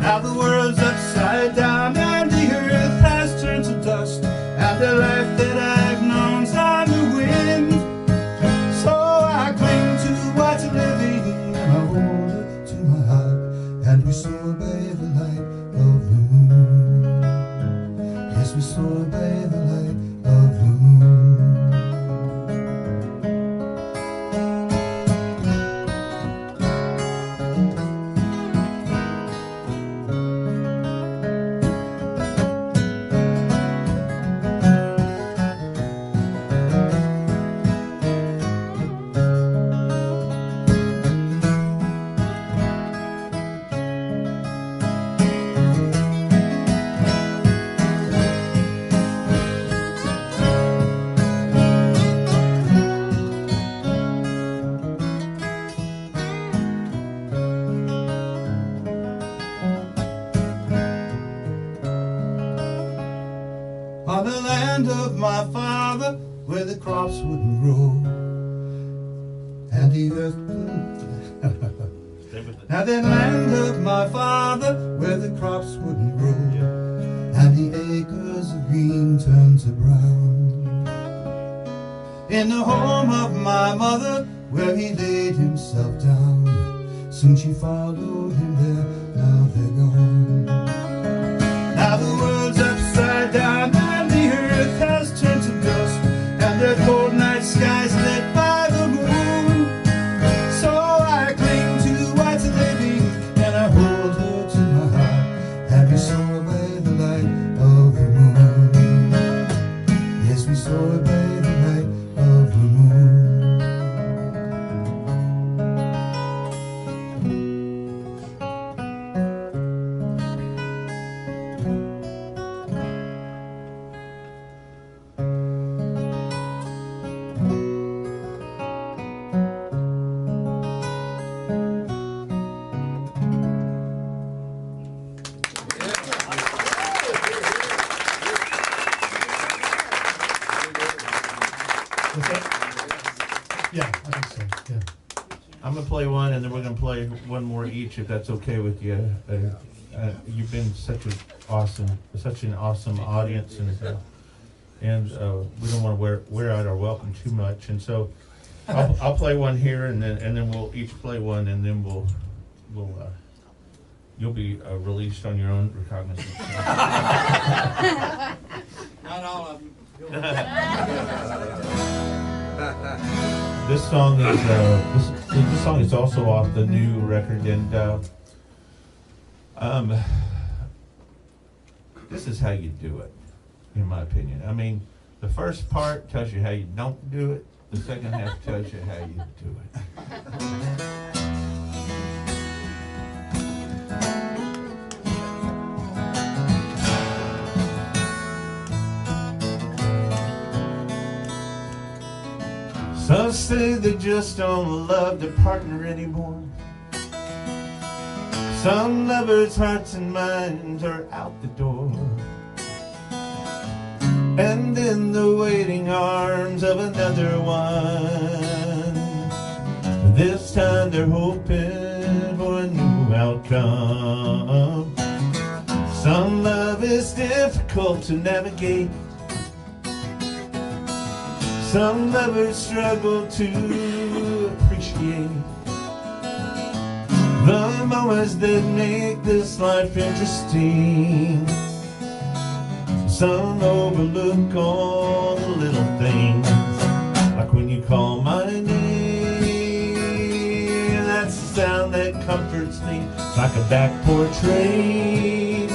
Now the world's upside down and the earth has turned to dust, and the life that I've known's on the wind. So I cling to what's living, and I hold it to my heart, and we soar by the light of the moon. Yes, we soar by the light of the moon. On the land of my father, where the crops wouldn't grow, and the earth now the land of my father, where the crops wouldn't grow, and the acres of green turned to brown. In the home of my mother, where he laid himself down, soon she followed him there, now they're gone. Now the world's upside down, has turned to dust, and the cold night skies lit by the moon. So I cling to what's living, and I hold her to my heart, and we soar by the light of the moon. Yes, we soar by the light of the moon. Yeah, I think so. Yeah. I'm gonna play one, and then we're gonna play one more each, if that's okay with you. You've been such an awesome audience, and we don't want to wear out our welcome too much. And so, I'll play one here, and then we'll each play one, and then you'll be released on your own recognizance. Not all of them. This song is this song is also off the new record, and this is how you do it, in my opinion. I mean, the first part tells you how you don't do it. The second half tells you how you do it. Some say they just don't love their partner anymore. Some lovers' hearts and minds are out the door, and in the waiting arms of another one. This time they're hoping for a new outcome. Some love is difficult to navigate. Some lovers struggle to appreciate the moments that make this life interesting. Some overlook all the little things, like when you call my name. That's the sound that comforts me, like a back porch rain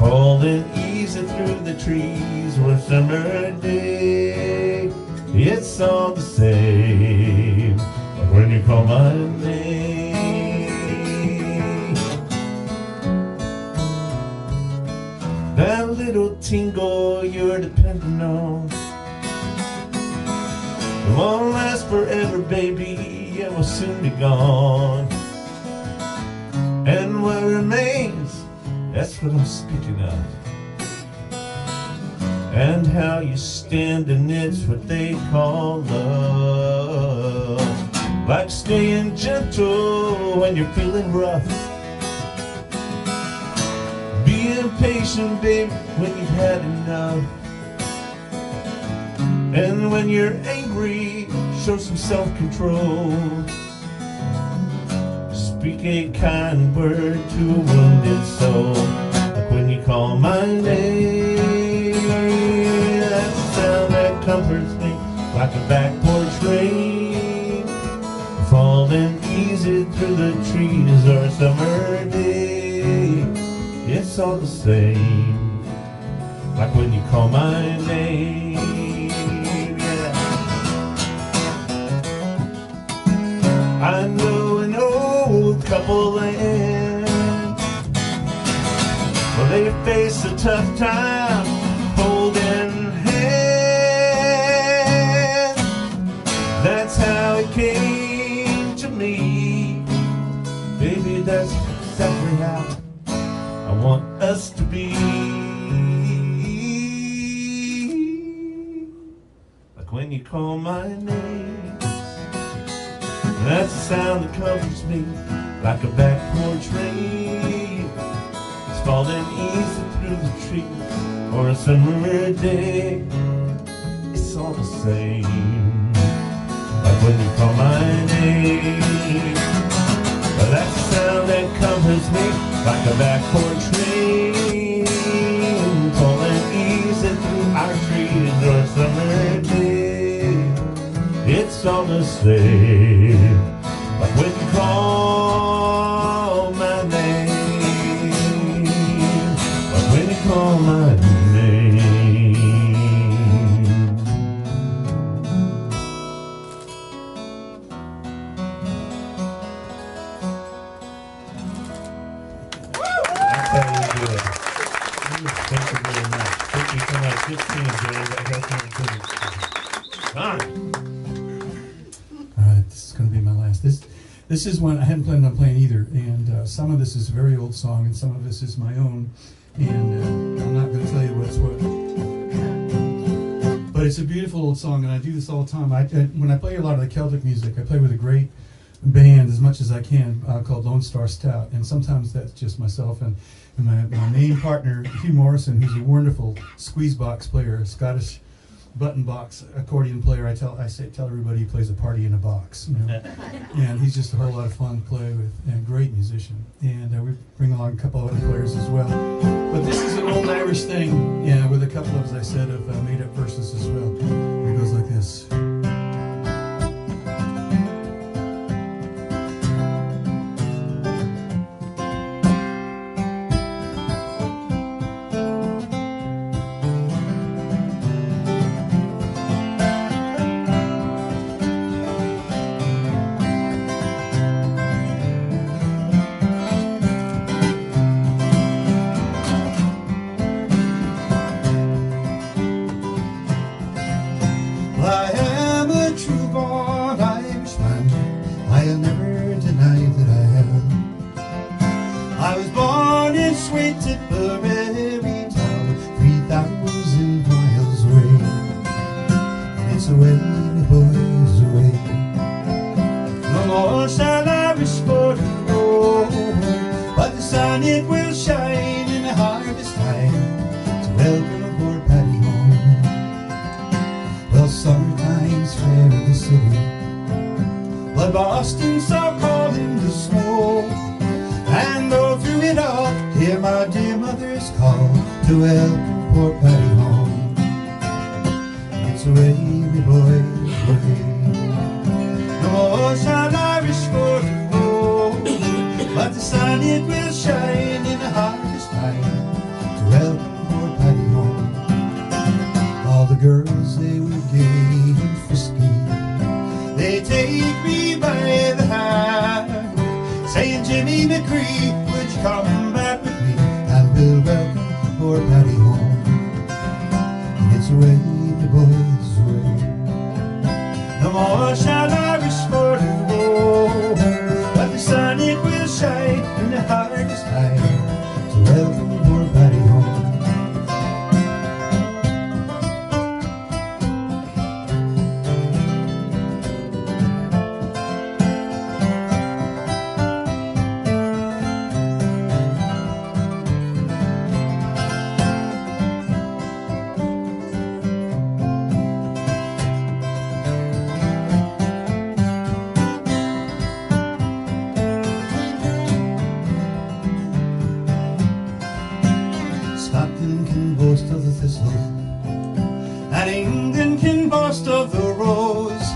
falling easy through the trees on a summer day. It's all the same, like when you call my name. That little tingle you're depending on, it won't last forever, baby, it will soon be gone. And what remains, that's what I'm speaking of. And how you stand, and it's what they call love. Like staying gentle when you're feeling rough. Being patient, baby, when you've had enough. And when you're angry, show some self-control. Speak a kind word to a wounded soul. Like when you call my name, that sound that comforts me. Like a back porch rain, falling easy through the trees, or a summer day. It's all the same. Like when you call my name, yeah. I know an old couple and well, they face a tough time holding hands. That's how it came to me. Baby, that's exactly how I want us to be. Like when you call my name, that's the sound that comforts me. Like a back porch rain, it's falling easy through the trees, or a summer day. It's all the same. Like when you call my name, well, that's the sound that comforts me. Like a back porch rain, falling easy through our trees, or a summer day. It's all the same. Like when you call my name, like when you call my name. That's how you do it. Thank you very much. Thank you so much. Good seeing you, Jay. That helped me improve. All right, this is going to be my last. This is one I hadn't planned on playing either, and some of this is a very old song, and some of this is my own, and I'm not going to tell you what's what. But it's a beautiful old song, and I do this all the time. When I play a lot of the Celtic music, I play with a great band as much as I can called Lone Star Stout, and sometimes that's just myself and my main partner, Hugh Morrison, who's a wonderful squeeze box player, a Scottish button box accordion player. I tell everybody he plays a party in a box, you know? And he's just a whole lot of fun to play with, and a great musician. And we bring along a couple of other players as well. But this is an old Irish thing, yeah, with a couple of, as I said, of made up verses as well. It goes like this. I am a true-born Irishman. I'll never deny that I am. I was born in sweet Tipperary town, 3,000 miles away. And it's away, my boys, away. No more shall Irish border roam, but the sun it will shine in the harvest time to welcome a poor Paddy home. Well, summertime's fair in the city, but Boston's so cold in the snow. And though through it all, hear my dear mother's call to welcome poor Paddy home. It's away, me boys, away. No more shall Irish border roam, but the sun it will shine in the harvest time to welcome poor Paddy home. All the girls, they were gay and frisky, they take me by the hand, saying, Jimmy McCree, would you come back with me, and we'll welcome poor Paddy home. And it's away, the boys, away. No more shall I of the thistle, and England can boast of the rose,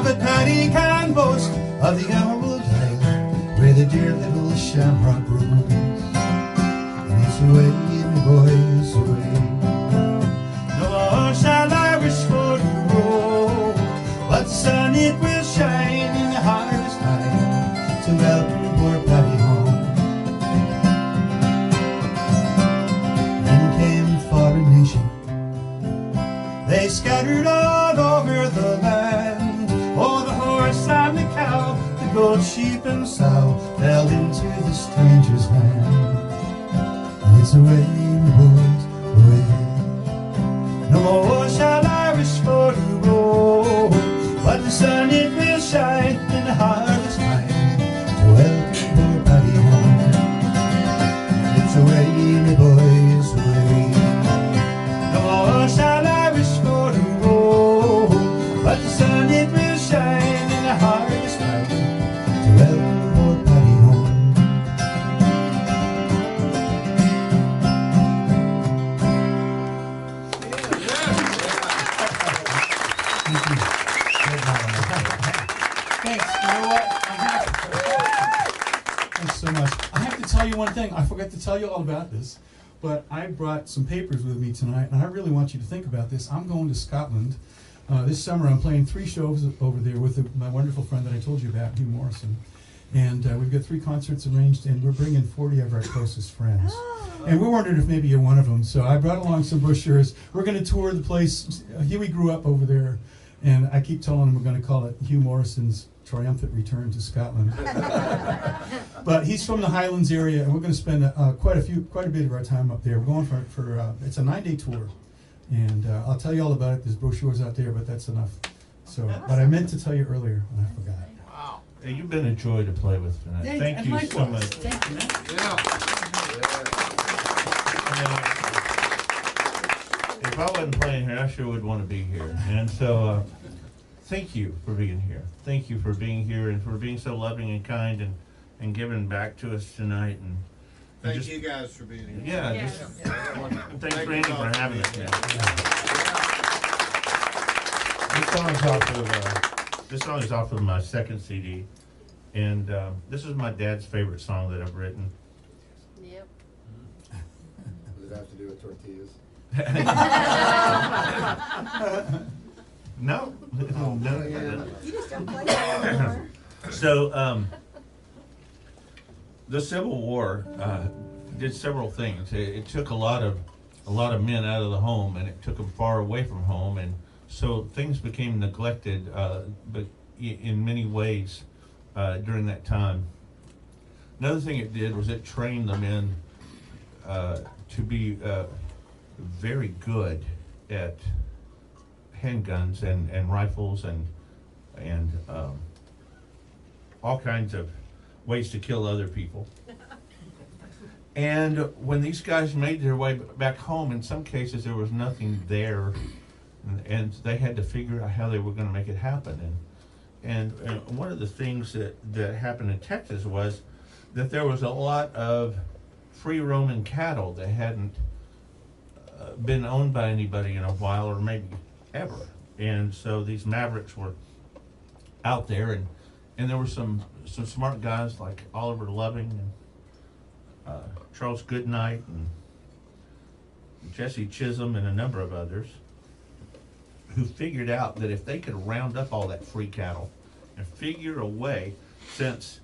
but Paddy can boast of the emerald isle where the dear little shamrock grows. And it's away, me boy, it's away. No more shall I wish for to row, but the sun it will shine in the harvest time to welcome poor Paddy home. Then came foreign nation, they scattered all over the land. Oh, the horse and the cow, the goat, sheep and sow fell into the stranger's hand. And it's away, my boys, away. No more shall I wish for to row, but the sun it will shine in the harvest time to welcome poor Paddy home. And it's away, my boys, away. No more shall I wish for to row, but the sun it will shine in the harvest time to welcome poor Paddy home. Thanks. You know what? Thanks so much. I have to tell you one thing. I forgot to tell you all about this, but I brought some papers with me tonight, and I really want you to think about this. I'm going to Scotland this summer. I'm playing 3 shows over there with my wonderful friend that I told you about, Hugh Morrison. And we've got 3 concerts arranged, and we're bringing 40 of our closest friends. And we wondered if maybe you're one of them. So I brought along some brochures. We're going to tour the place. Huey grew up over there, and I keep telling him we're going to call it Hugh Morrison's Triumphant Return to Scotland. But he's from the Highlands area, and we're going to spend quite a bit of our time up there. We're going for it's a 9-day tour, and I'll tell you all about it. There's brochures out there, but that's enough. So, but I meant to tell you earlier, and I forgot. Wow. Hey, you've been a joy to play with tonight. Thank you so much. Thank you, man. If I wasn't playing here, I sure would want to be here. And so, thank you for being here. Thank you for being here and for being so loving and kind and giving back to us tonight. And Thank just, you guys for being here. yeah, Yeah. just thanks Randy for having us. This song is off of my second CD, and this is my dad's favorite song that I've written. Yep. Does it have to do with tortillas? No. No. You just don't play that anymore. So, the Civil War did several things. It took a lot of men out of the home, and it took them far away from home, and so things became neglected, but in many ways during that time. Another thing it did was it trained the men to be very good at handguns and rifles and all kinds of ways to kill other people. And when these guys made their way back home, in some cases there was nothing there, and they had to figure out how they were going to make it happen. And one of the things that happened in Texas was that there was a lot of free roaming cattle that hadn't been owned by anybody in a while, or maybe ever. And so these mavericks were out there, and there were some smart guys like Oliver Loving and Charles Goodnight and Jesse Chisholm and a number of others who figured out that if they could round up all that free cattle and figure a way, since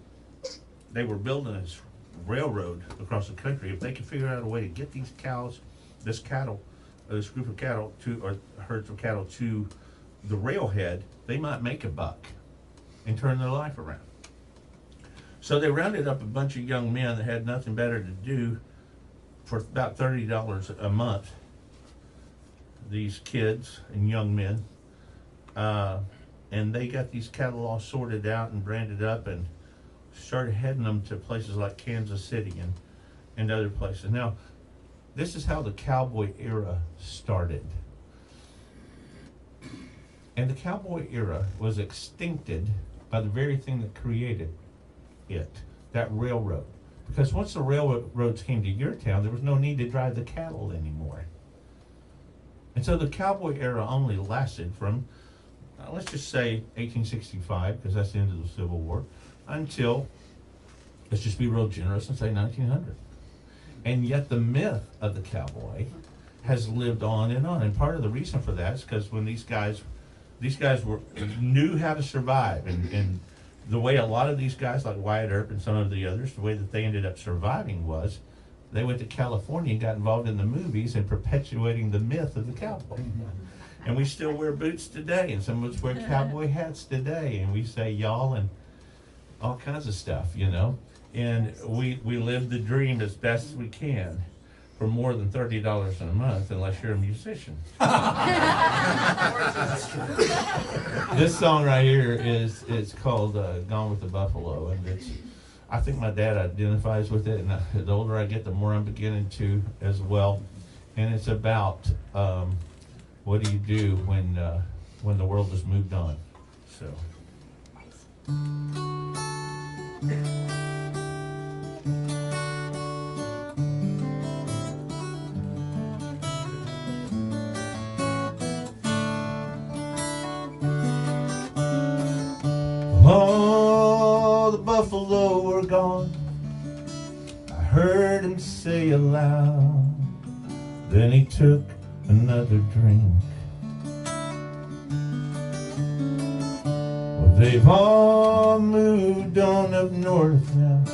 they were building this railroad across the country, if they could figure out a way to get these cows, this group of cattle or herds of cattle to the railhead, they might make a buck and turn their life around. So they rounded up a bunch of young men that had nothing better to do for about $30 a month, these kids and young men, and they got these cattle all sorted out and branded up and started heading them to places like Kansas City and other places. Now, this is how the Cowboy Era started. And the Cowboy Era was extincted by the very thing that created it, that railroad. Because once the railroads came to your town, there was no need to drive the cattle anymore. And so the cowboy era only lasted from, let's just say 1865, because that's the end of the Civil War, until, let's just be real generous and say 1900. And yet the myth of the cowboy has lived on. And part of the reason for that is because when these guys knew how to survive, and the way a lot of these guys like Wyatt Earp and some of the others, the way that they ended up surviving was they went to California and got involved in the movies and perpetuating the myth of the cowboy. And we still wear boots today, and some of us wear cowboy hats today, and we say y'all and all kinds of stuff, you know. And we live the dream as best as we can for more than $30 a month, unless you're a musician. This song right here it's called "Gone with the Buffalo," and I think my dad identifies with it, and the older I get, the more I'm beginning to as well. And it's about what do you do when the world has moved on. So. Oh, the buffalo were gone, I heard him say aloud. Then he took another drink. Well, they've all moved on up north now,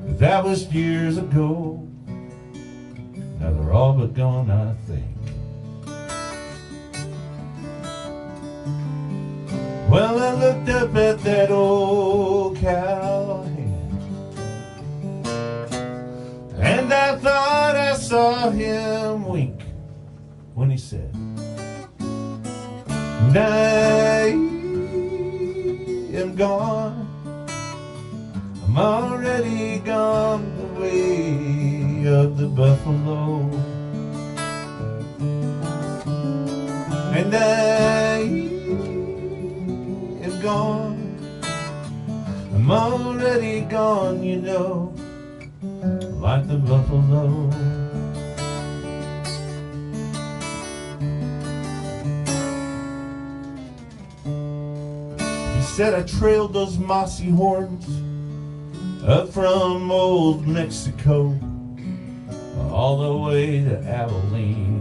but that was years ago. Now they're all but gone, I think. Well, I looked up at that old cowhand, and I thought I saw him wink when he said, and I am gone, I'm already gone the way of the buffalo, and I gone, I'm already gone, you know, like the buffalo. He said I trailed those mossy horns up from old Mexico all the way to Abilene.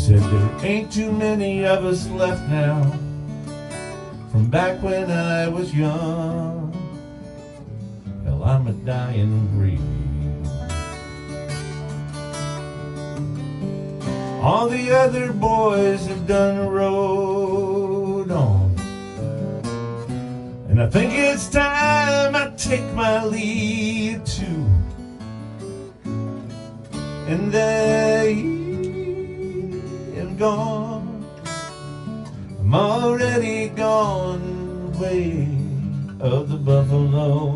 Said there ain't too many of us left now from back when I was young. Hell, I'm a dying breed. All the other boys have done rode on, and I think it's time I take my leave too. And gone, I'm already gone the way of the buffalo,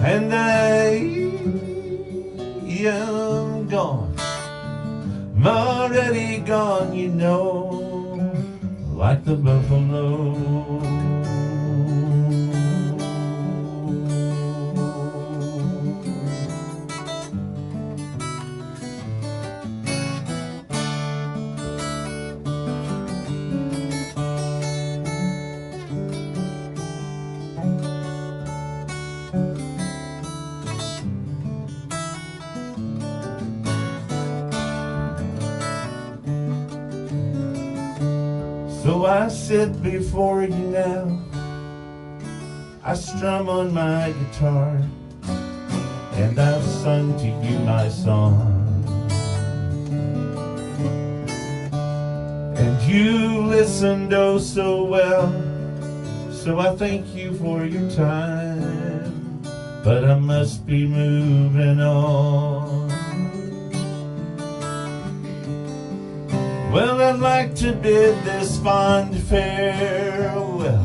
and I am gone, I'm already gone, you know, like the buffalo. So I sit before you now, I strum on my guitar, and I've sung to you my song. And you listened oh so well, so I thank you for your time, but I must be moving on. Well, I'd like to bid this fond farewell.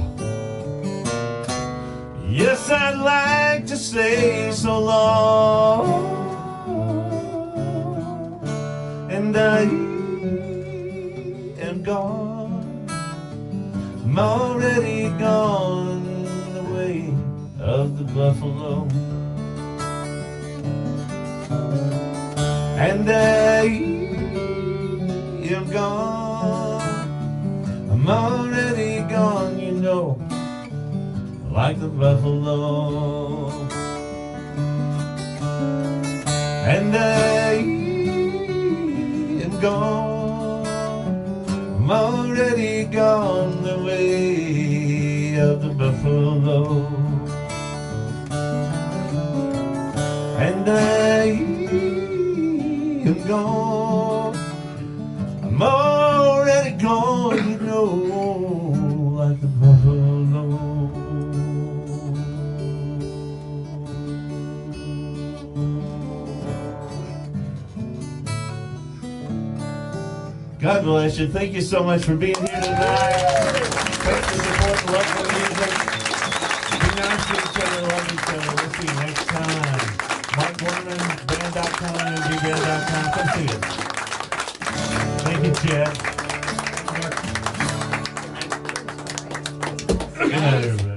Yes, I'd like to say so long. And I am gone, I'm already gone the way of the buffalo. and I am gone. I'm already gone, you know, like the buffalo. And I am gone. I'm already gone the way of the buffalo. And I am gone. I'm already gone, you know, like the buffalo. God bless you. Thank you so much for being here tonight. Thanks for supporting local music. Be nice to each other, love each other. We'll see you next time. Mike Gorman, band.com, mband.com. Come see us. Thank you, Jed. Good night, everybody.